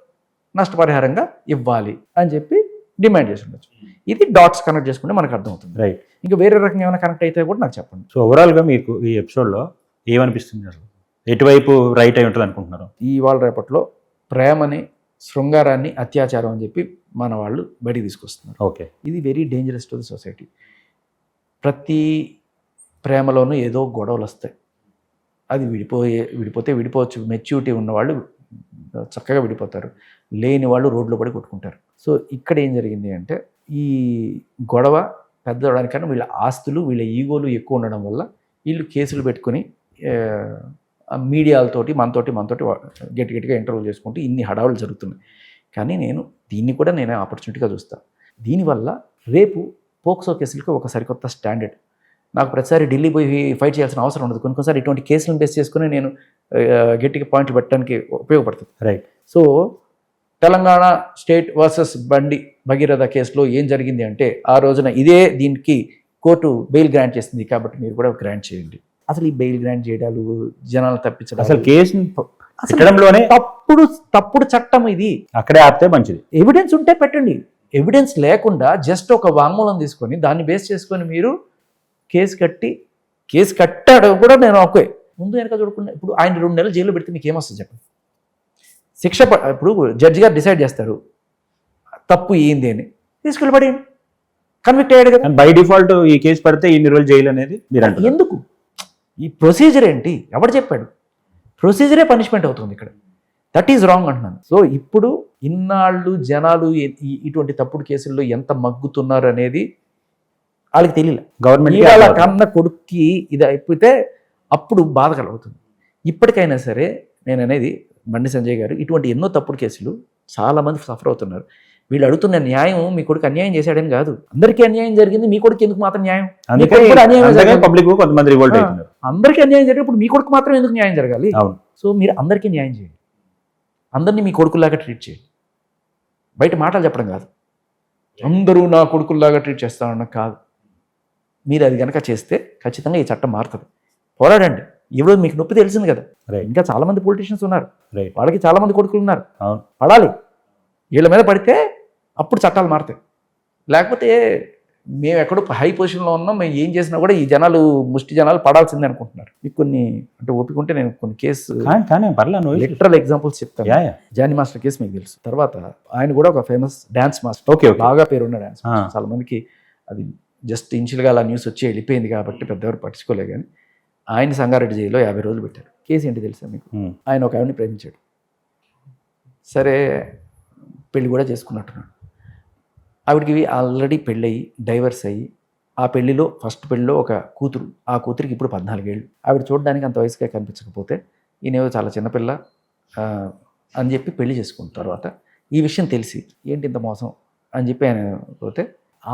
నష్టపరిహారంగా ఇవ్వాలి అని చెప్పి డిమాండ్ చేసి ఉండొచ్చు. ఇది డాట్స్ కనెక్ట్ చేసుకుంటే మనకు అర్థమవుతుంది. రైట్. ఇంకా వేరే రకంగా ఏమైనా కనెక్ట్ అయితే కూడా నాకు చెప్పండి. సో ఓవరాల్గా మీకు ఈ ఎపిసోడ్లో ఏమనిపిస్తుంది, అసలు ఎటువైపు రైట్ అయి ఉంటుంది అనుకుంటున్నారు? ఈ వాళ్ళ రేపట్లో ప్రేమని, శృంగారాన్ని అత్యాచారం అని చెప్పి మన వాళ్ళు బయటికి తీసుకొస్తున్నారు. ఓకే. ఇది very dangerous to the society. ప్రతి ప్రేమలోనూ ఏదో గొడవలు వస్తాయి. అది విడిపోతే విడిపోవచ్చు. మెచ్యూరిటీ ఉన్నవాళ్ళు చక్కగా విడిపోతారు, లేని వాళ్ళు రోడ్లో పడి కొట్టుకుంటారు. సో ఇక్కడ ఏం జరిగింది అంటే, ఈ గొడవ పెద్దవడానికన్నా వీళ్ళ ఆస్తులు, వీళ్ళ ఈగోలు ఎక్కువ ఉండడం వల్ల వీళ్ళు కేసులు పెట్టుకొని మీడియాలతోటి మనతోటి గట్టిగా ఇంటర్వ్యూ చేసుకుంటూ ఇన్ని హడావులు జరుగుతున్నాయి. కానీ నేను దీన్ని కూడా నేనే ఆపర్చునిటీగా చూస్తాను. దీనివల్ల రేపు పోక్సో కేసులకి ఒక సరికొత్త స్టాండర్డ్. నాకు ప్రతిసారి ఢిల్లీ పోయి ఫైట్ చేయాల్సిన అవసరం ఉండదు. కొన్నిసారి ఇటువంటి కేసులను బేస్ చేసుకుని నేను గట్టిగా పాయింట్లు పెట్టడానికి ఉపయోగపడుతుంది. Right. So Telangana state versus బండి భగీరథ కేసులో ఏం జరిగింది అంటే, ఆ రోజున దీనికి కోర్టు బెయిల్ గ్రాంట్ చేసింది కాబట్టి మీరు కూడా గ్రాంట్ చేయండి. అసలు ఈ బెయిల్ గ్రాంట్ చేయడాలు, జనాలు తప్పించడం, అసలు కేసుని అసలు పెట్టడంలోనే తప్పుడు చట్టం ఇది. అక్కడే ఆపితే మంచిది. ఎవిడెన్స్ ఉంటే పెట్టండి. ఎవిడెన్స్ లేకుండా జస్ట్ ఒక వాంగ్మూలం తీసుకొని దాన్ని బేస్ చేసుకొని మీరు కేసు కట్టాడు కూడా నేను ఓకే. ముందు వెనక చూడకుండా ఇప్పుడు ఆయన 2 నెలలు జైల్లో పెడితే మీకు ఏమొస్తుంది చెప్పండి? శిక్ష ఇప్పుడు జడ్జి గారు డిసైడ్ చేస్తారు తప్పు ఏంది అని, తీసుకెళ్ళి పడేయండి, కన్విక్ట్ అయ్యాడు కదా. బై డిఫాల్ట్ ఈ కేసు పడితే ఇన్ని రోజులు జైలు అనేది మీరు అంటారు. ఎందుకు? ఈ ప్రొసీజర్ ఏంటి? ఎవడు చెప్పాడు? ప్రొసీజరే పనిష్మెంట్ అవుతుంది ఇక్కడ. దట్ ఈజ్ రాంగ్ అంటున్నాను. సో ఇప్పుడు ఇన్నాళ్ళు జనాలు ఇటువంటి తప్పుడు కేసుల్లో ఎంత మగ్గుతున్నారు అనేది వాళ్ళకి తెలియలే. గవర్నమెంట్ ఇవాళ కన్న కొడుక్కి ఇది అయిపోతే అప్పుడు బాధ కలుగుతుంది. ఇప్పటికైనా సరే నేను అనేది బండి సంజయ్ గారు, ఇటువంటి ఎన్నో తప్పుడు కేసులు చాలా మంది సఫర్ అవుతున్నారు. వీళ్ళు అడుగుతున్న న్యాయం మీ కొడుకు అన్యాయం చేశాడని కాదు, అందరికీ అన్యాయం జరిగింది, మీ కొడుకు ఎందుకు మాత్రం న్యాయం? పబ్లిక్ కొంతమంది రివోల్ట్ అవుతున్నారు. అందరికీ అన్యాయం జరిగింది, ఇప్పుడు మీ కొడుకు మాత్రం ఎందుకు న్యాయం జరగాలి? అవును. సో మీరు అందరికీ న్యాయం చేయండి, అందరినీ మీ కొడుకులాగా ట్రీట్ చేయండి. బయట మాటలు చెప్పడం కాదు, అందరూ నా కొడుకుల్లాగా ట్రీట్ చేస్తామన్న కాదు. మీరు అది కనుక చేస్తే ఖచ్చితంగా ఈ చట్టం మారుతుంది. పోరాడండి. ఇప్పుడు మీకు నొప్పి తెలిసింది కదా, ఇంకా చాలా మంది పొలిటీషియన్స్ ఉన్నారు, వాళ్ళకి చాలా మంది కొడుకులు ఉన్నారు, పడాలి. వీళ్ళ మీద పడితే అప్పుడు చట్టాలు మారుతాయి. లేకపోతే మేము ఎక్కడో హై పొజిషన్లో ఉన్నాం, మేము ఏం చేసినా కూడా ఈ జనాలు ముష్టి జనాలు పడాల్సిందే అనుకుంటున్నారు. మీకు కొన్ని అంటే ఓపిక ఉంటే నేను కొన్ని కేసు లిటరల్ ఎగ్జాంపుల్స్ చెప్తాను. జానీ మాస్టర్ కేసు మీకు తెలుసు. తర్వాత ఆయన కూడా ఒక ఫేమస్ డాన్స్ మాస్టర్, బాగా పేరున్న డాన్స్ మాస్టర్. చాలా మందికి అది జస్ట్ ఇన్షియల్గా అలా న్యూస్ వచ్చి వెళ్ళిపోయింది కాబట్టి పెద్దవారు పట్టించుకోలే. కానీ ఆయన సంగారెడ్డి జైల్లో 50 రోజులు పెట్టారు. కేసు ఏంటి తెలుసా మీకు? ఆయన ఒక ఆవిడని ప్రేమించాడు, సరే పెళ్లి కూడా చేసుకున్నట్టున్నాడు. ఆవిడకి ఆల్రెడీ పెళ్ళయి డైవర్స్ అయ్యి, ఆ పెళ్లిలో ఫస్ట్ పెళ్లిలో ఒక కూతురు, ఆ కూతురికి ఇప్పుడు 14 ఏళ్ళు. ఆవిడ చూడడానికి అంత వయసుగా కనిపించకపోతే ఈయనేవో చాలా చిన్నపిల్ల అని చెప్పి పెళ్లి చేసుకున్న తర్వాత ఈ విషయం తెలిసి ఏంటి ఇంత మోసం అని చెప్పి ఆయన పోతే,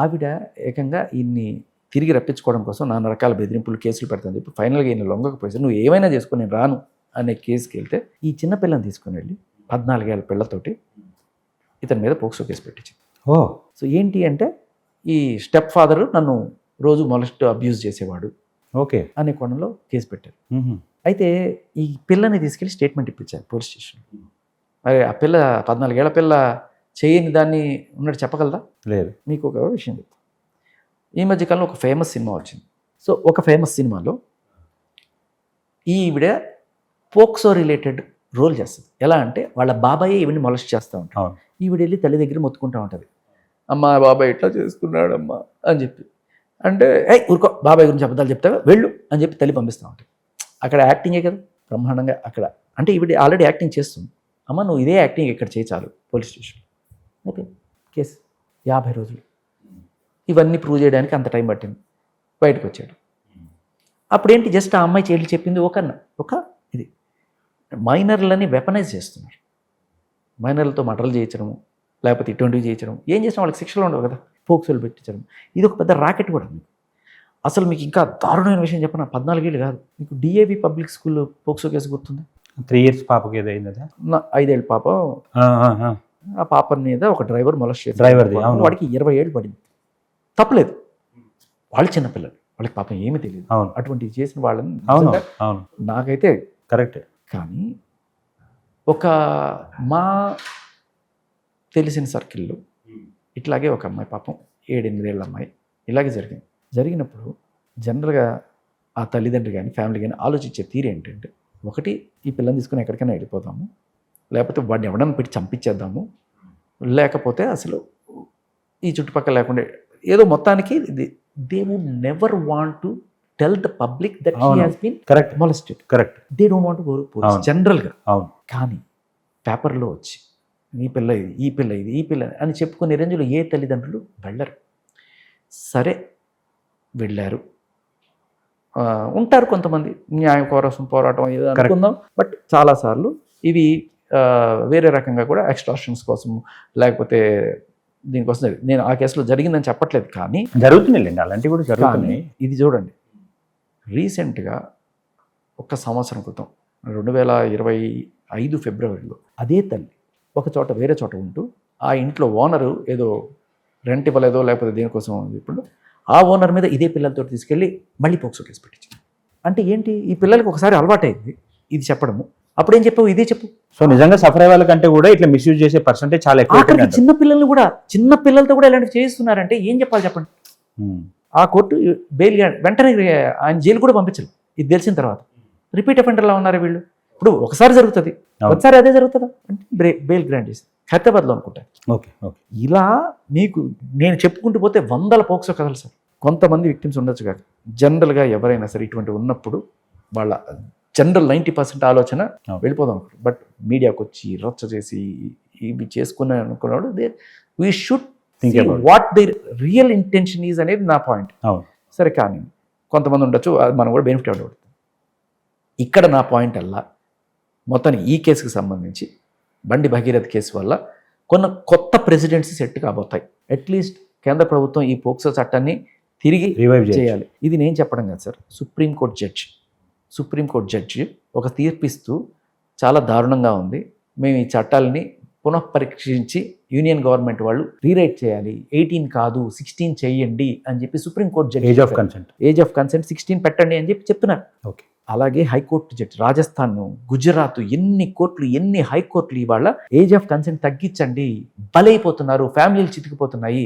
ఆవిడ ఏకంగా ఈయన్ని తిరిగి రప్పించుకోవడం కోసం నానా రకాల బెదిరింపులు, కేసులు పెడతాను చెప్పి ఫైనల్గా ఈయన లొంగకపోతే నువ్వు ఏమైనా చేసుకుని నేను రాను అనే కేసుకి వెళ్తే ఈ చిన్న పిల్లని తీసుకుని వెళ్ళి 14 ఏళ్ళ పిల్లతోటి ఇతని మీద పోక్సో కేసు పెట్టించింది. సో ఏంటి అంటే ఈ స్టెప్ ఫాదర్ నన్ను రోజు మొలస్ట్ అబ్యూజ్ చేసేవాడు ఓకే అనే కోణంలో కేసు పెట్టారు. అయితే ఈ పిల్లని తీసుకెళ్ళి స్టేట్మెంట్ ఇప్పించారు పోలీస్ స్టేషన్. మరి ఆ పిల్ల 14 ఏళ్ల పిల్ల చేయని దాన్ని ఉన్నట్టు చెప్పగలదా? లేదు. మీకు ఒక విషయం చెప్తాను. ఈ మధ్యకాలంలో ఒక ఫేమస్ సినిమా వచ్చింది. సో ఒక ఫేమస్ సినిమాలో ఈవిడ పోక్సో రిలేటెడ్ రోల్ చేస్తుంది. ఎలా అంటే వాళ్ళ బాబాయ్ ఈవిని మొలస్ట్ చేస్తూ ఉంటాడు. ఈవిడ వెళ్ళి తల్లి దగ్గర మొత్తుకుంటూ ఉంటుంది, అమ్మ బాబాయ్ ఇట్లా చేసుకున్నాడమ్మా అని చెప్పి. అంటే ఊరుకో, బాబాయ్ గురించి అబద్ధాలు చెప్తావా, వెళ్ళు అని చెప్పి తల్లి పంపిస్తూ ఉంటుంది. అక్కడ యాక్టింగే కదా బ్రహ్మాండంగా. అక్కడ అంటే ఈవిడ ఆల్రెడీ యాక్టింగ్ చేస్తుంది. అమ్మ నువ్వు ఇదే యాక్టింగ్ ఇక్కడ చేయి చాలు పోలీస్ స్టేషన్. ఓకే, కేసు 50 రోజులు. ఇవన్నీ ప్రూవ్ చేయడానికి అంత టైం పట్టింది. బయటకు వచ్చాడు. అప్పుడేంటి జస్ట్ ఆ అమ్మాయి చేతులు చెప్పింది ఒక ఇది మైనర్లని వెపనైజ్ చేస్తున్నారు. మైనర్లతో మటర్లు చేయించడము, లేకపోతే ఇటువంటివి చేయించడం, ఏం చేసినా వాళ్ళకి శిక్షలు ఉండవు కదా, పోక్సోలు పెట్టించడం. ఇది ఒక పెద్ద రాకెట్ కూడా మీకు. అసలు మీకు ఇంకా దారుణమైన విషయం చెప్పిన 14 ఏళ్ళు కాదు, మీకు DAV public school POCSO case గుర్తుంది? 3 years పాపకి ఏదో అయింది. 5 ఏళ్ళ పాప. ఆ పాప మీద ఒక డ్రైవర్ మొలస్ట్ చేశాడు. వాడికి 20 ఏళ్ళు పడింది. తప్పలేదు, వాళ్ళు చిన్నపిల్లలు, వాళ్ళకి పాపం ఏమీ తెలియదు. అటువంటివి చేసిన వాళ్ళని నాకైతే కరెక్ట్. కానీ ఒక మా తెలిసిన సర్కిల్లో ఇట్లాగే ఒక అమ్మాయి పాపం 7-8 ఏళ్ళ అమ్మాయి ఇలాగే జరిగినప్పుడు జనరల్గా ఆ తల్లిదండ్రులు కానీ ఫ్యామిలీ కానీ ఆలోచించే తీరు ఏంటంటే, ఒకటి ఈ పిల్లని తీసుకుని ఎక్కడికైనా వెళ్ళిపోదాము, లేకపోతే వాడిని ఎవడన్నా పెట్టి చంపించేద్దాము, లేకపోతే అసలు ఈ చుట్టుపక్కల లేకుండా ఏదో మొత్తానికి they would never want to tell the public that he has been molested. Correct. They don't want to go to police జనరల్గా. కానీ పేపర్లో వచ్చి ఈ పిల్ల ఇది, ఈ పిల్ల ఇది, ఈ పిల్ల అని చెప్పుకునే రేంజ్లో ఏ తల్లిదండ్రులు వెళ్ళరు. సరే వెళ్ళారు, ఉంటారు కొంతమంది న్యాయం కోసం పోరాటం ఏదో అనుకుందాం. బట్ చాలాసార్లు ఇవి వేరే రకంగా కూడా ఎక్స్ట్రాక్షన్స్ కోసం లేకపోతే దీనికోసం నేను ఆ కేసులో జరిగిందని చెప్పట్లేదు, కానీ జరుగుతున్నాయి అలాంటివి కూడా జరుగుతున్నాయి. ఇది చూడండి, రీసెంట్గా 1 సంవత్సరం క్రితం 2025 ఫిబ్రవరిలో అదే తల్లి ఒక చోట వేరే చోట ఉంటూ ఆ ఇంట్లో ఓనరు ఏదో రెంట్ ఇవ్వలేదో లేకపోతే దేనికోసం ఇప్పుడు ఆ ఓనర్ మీద ఇదే పిల్లలతో తీసుకెళ్ళి మళ్ళీ పోక్సో కేసు పెట్టించారు. అంటే ఏంటి, ఈ పిల్లలకి ఒకసారి అలవాటైంది ఇది చెప్పడము, అప్పుడు ఏం చెప్పావు, ఇదే చెప్పు. సో నిజంగా సఫర్ అయ్యే వాళ్ళకంటే కూడా ఇట్లా మిస్యూజ్ చేసే పర్సెంటేజ్ చాలా ఎక్కువ ఆఖరికి చిన్న పిల్లల్ని కూడా, చిన్న పిల్లలతో కూడా ఇలాంటివి చేస్తున్నారంటే ఏం చెప్పాలి చెప్పండి. ఆ కోర్టు బెయిల్ వెంటనే ఆయన జైలు కూడా పంపించలేదు ఇది తెలిసిన తర్వాత. రిపీట్ అఫెండర్లా ఉన్నారు వీళ్ళు. ఇప్పుడు ఒకసారి జరుగుతుంది, ఒకసారి అదే జరుగుతుందా అంటే బెయిల్ గ్రాంట్ చేసి హైదరాబాద్లో అనుకుంటా. Okay okay. ఇలా మీకు నేను చెప్పుకుంటూ పోతే వందల పోక్సో కథలు సార్. కొంతమంది విక్టిమ్స్ ఉండొచ్చు కాదు, జనరల్గా ఎవరైనా సరే ఇటువంటి ఉన్నప్పుడు వాళ్ళ జనరల్ 90% ఆలోచన వెళ్ళిపోదాం అనుకుంటారు. బట్ మీడియాకి వచ్చి రచ్చ చేసి ఇవి చేసుకుని అనుకున్నాడు we should think what the real intention is అనేది నా పాయింట్. సరే కానీ కొంతమంది ఉండొచ్చు, మనం కూడా బెనిఫిట్ అవ్వబడుతుంది. ఇక్కడ నా పాయింట్ అల్లా మొత్తానికి ఈ కేసుకి సంబంధించి బండి భగీరథ్ కేసు వల్ల కొన్ని కొత్త ప్రెసిడెంట్స్ సెట్ కాబోతాయి. అట్లీస్ట్ కేంద్ర ప్రభుత్వం ఈ పోక్సో చట్టాన్ని తిరిగి రివైవ్ చేయాలి. ఇది నేను చెప్పడం కాదు సార్, సుప్రీంకోర్టు జడ్జి ఒక తీర్పిస్తూ చాలా దారుణంగా ఉంది, మేము ఈ చట్టాలని పునఃపరీక్షించి యూనియన్ గవర్నమెంట్ వాళ్ళు రీరైట్ చేయాలి, 18 కాదు 16 చేయండి అని చెప్పి supreme court judge age of consent 16 పెట్టండి అని చెప్పి చెప్తున్నారు. ఓకే. అలాగే హైకోర్టు జడ్జి రాజస్థాన్, గుజరాత్, ఎన్ని కోర్టులు ఎన్ని హైకోర్టులు ఇవాళ ఏజ్ ఆఫ్ కన్సెంట్ తగ్గించండి, బలైపోతున్నారు, ఫ్యామిలీలు చితికిపోతున్నాయి.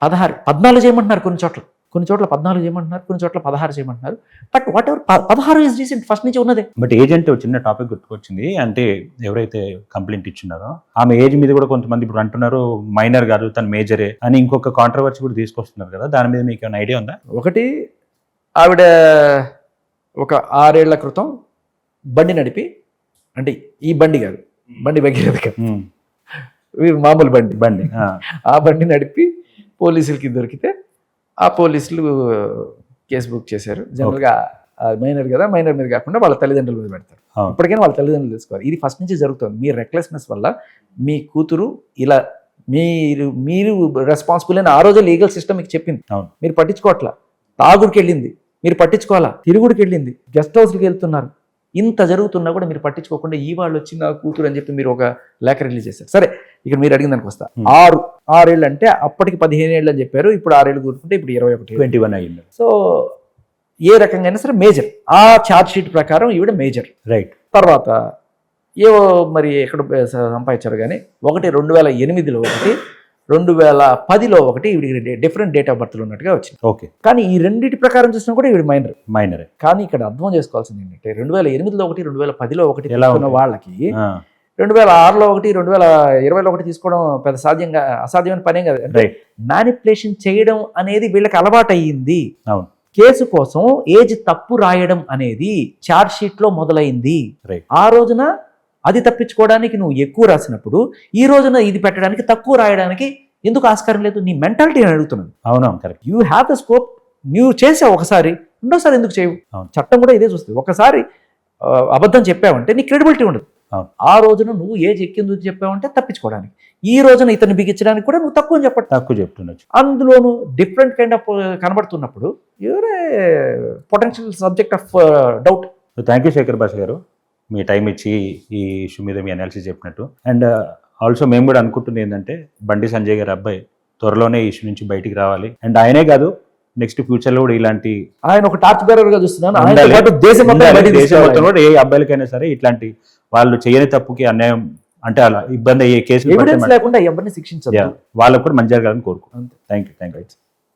14 చేయమంటున్నారు, కొన్ని చోట్ల 14 చేయమంటున్నారు, కొన్ని చోట్ల 16 చేయమంటున్నారు. But what ever 16 is recent, first నుంచి ఉన్నదే. బట్ ఏజ్ అంటే చిన్న టాపిక్ గుర్తుకొచ్చింది. అంటే ఎవరైతే కంప్లైంట్ ఇచ్చున్నారో ఆమె ఏజ్ మీద కూడా కొంతమంది ఇప్పుడు అంటున్నారు మైనర్ కాదు తను మేజరే అని ఇంకొక కాంట్రవర్సీ కూడా తీసుకొస్తున్నారు కదా, దాని మీద మీకు ఏమైనా ఐడియా ఉందా? ఒకటి, ఆవిడ ఒక 6 ఏళ్ల క్రితం బండి నడిపి, అంటే ఈ బండి కాదు, బండి భగీరథ కాదు, మామూలు బండి ఆ బండి నడిపి పోలీసులకి దొరికితే ఆ పోలీసులు కేసు బుక్ చేశారు. జనరల్గా మైనర్ కదా, మైనర్ మీద కాకుండా వాళ్ళ తల్లిదండ్రుల మీద పెడతారు. ఇప్పటికైనా వాళ్ళ తల్లిదండ్రులు తెలుసుకోవాలి. ఇది ఫస్ట్ నుంచి జరుగుతుంది. మీ రెక్లెస్నెస్ వల్ల మీ కూతురు ఇలా మీరు రెస్పాన్సిబుల్ అని ఆ రోజే లీగల్ సిస్టమ్ మీకు చెప్పింది, మీరు పట్టించుకోవట్లా. తాగుడికి వెళ్ళింది, మీరు పట్టించుకోవాలా. తిరుగుడికి వెళ్ళింది, గెస్ట్ హౌస్కి వెళ్తున్నారు. ఇంత జరుగుతున్నా కూడా మీరు పట్టించుకోకుండా ఈ వాళ్ళు వచ్చి నా కూతురు అని చెప్పి మీరు ఒక లేఖ రిలీజ్ చేశారు. సరే, ఇక్కడ మీరు అడిగిన దానికి వస్తా. 6 ఏళ్ళు అంటే అప్పటికి 15 ఏళ్ళు అని చెప్పారు, ఇప్పుడు 6 ఏళ్ళు కూర్చుంటే ఇప్పుడు 21 అయ్యింది. సో ఏ రకంగా అయినా సరే మేజర్, ఆ ఛార్జ్ షీట్ ప్రకారం ఈవిడ మేజర్. రైట్. తర్వాత ఏవో మరి ఎక్కడ సంపాదించారు కానీ, ఒకటి 2008లో ఒకటి, 2010లో ఒకటి, ఈవిడ డిఫరెంట్ డేట్ ఆఫ్ బర్త్లు ఉన్నట్టుగా వచ్చింది. ఓకే. కానీ ఈ రెండింటి ప్రకారం చూసినా కూడా ఈవిడ మైనరే. కానీ ఇక్కడ అర్థం చేసుకోవాల్సింది ఏంటంటే 2008లో ఒకటి, 2010లో ఒకటి తీసుకున్న వాళ్ళకి 2006లో ఒకటి, 2020లో ఒకటి తీసుకోవడం పెద్ద అసాధ్యమైన పనేం కాదు. అంటే మ్యానిపులేషన్ చేయడం అనేది వీళ్ళకి అలవాటు అయ్యింది. కేసు కోసం ఏజ్ తప్పు రాయడం అనేది ఛార్జ్ షీట్ లో మొదలైంది. ఆ రోజున అది తప్పించుకోవడానికి నువ్వు ఎక్కువ రాసినప్పుడు ఈ రోజున ఇది పెట్టడానికి తక్కువ రాయడానికి ఎందుకు ఆస్కారం లేదు? నీ మెంటాలిటీ అని అడుగుతున్నాను. అవునవును, correct. You have the scope. నువ్వు చేసావు ఒకసారి, రెండోసారి ఎందుకు చేయవు? చట్టం కూడా ఇదే చూస్తుంది. ఒకసారి అబద్ధం చెప్పావంటే నీ క్రెడిబిలిటీ ఉండదు. ఆ రోజున నువ్వు ఏజ్ ఎక్కింది చెప్పావంటే తప్పించుకోవడానికి, ఈ రోజున ఇతను బిగించడానికి కూడా నువ్వు తక్కువ చెప్తుండొచ్చు. అందులోనూ డిఫరెంట్ కైండ్ ఆఫ్ కనబడుతున్నప్పుడు you're potential subject of doubt. Thank you Shekhar Basha garu, మీ టైం ఇచ్చి ఈ ఇష్యూ మీద మీ అనాలిసిస్ చెప్పినట్టు. అండ్ ఆల్సో మేము కూడా అనుకుంటుంది ఏంటంటే బండి సంజయ్ గారి అబ్బాయి త్వరలోనే ఈ ఇష్యూ నుంచి బయటికి రావాలి. అండ్ ఆయనే కాదు, నెక్స్ట్ ఫ్యూచర్ లో కూడా ఇలాంటి ఆయన ఒక టార్చ్ బేరర్ గా చూస్తున్నాను. దేశం మొత్తం కూడా ఏ అబ్బాయిలకైనా సరే ఇట్లాంటి వాళ్ళు చేయని తప్పుకి అన్యాయం అంటే అలా ఇబ్బంది అయ్యే కేసులు లేకుండా ఎవరిని శిక్షించాలి, వాళ్ళకు కూడా మంచి జరగాలని కోరుకుంటాను. Thank you.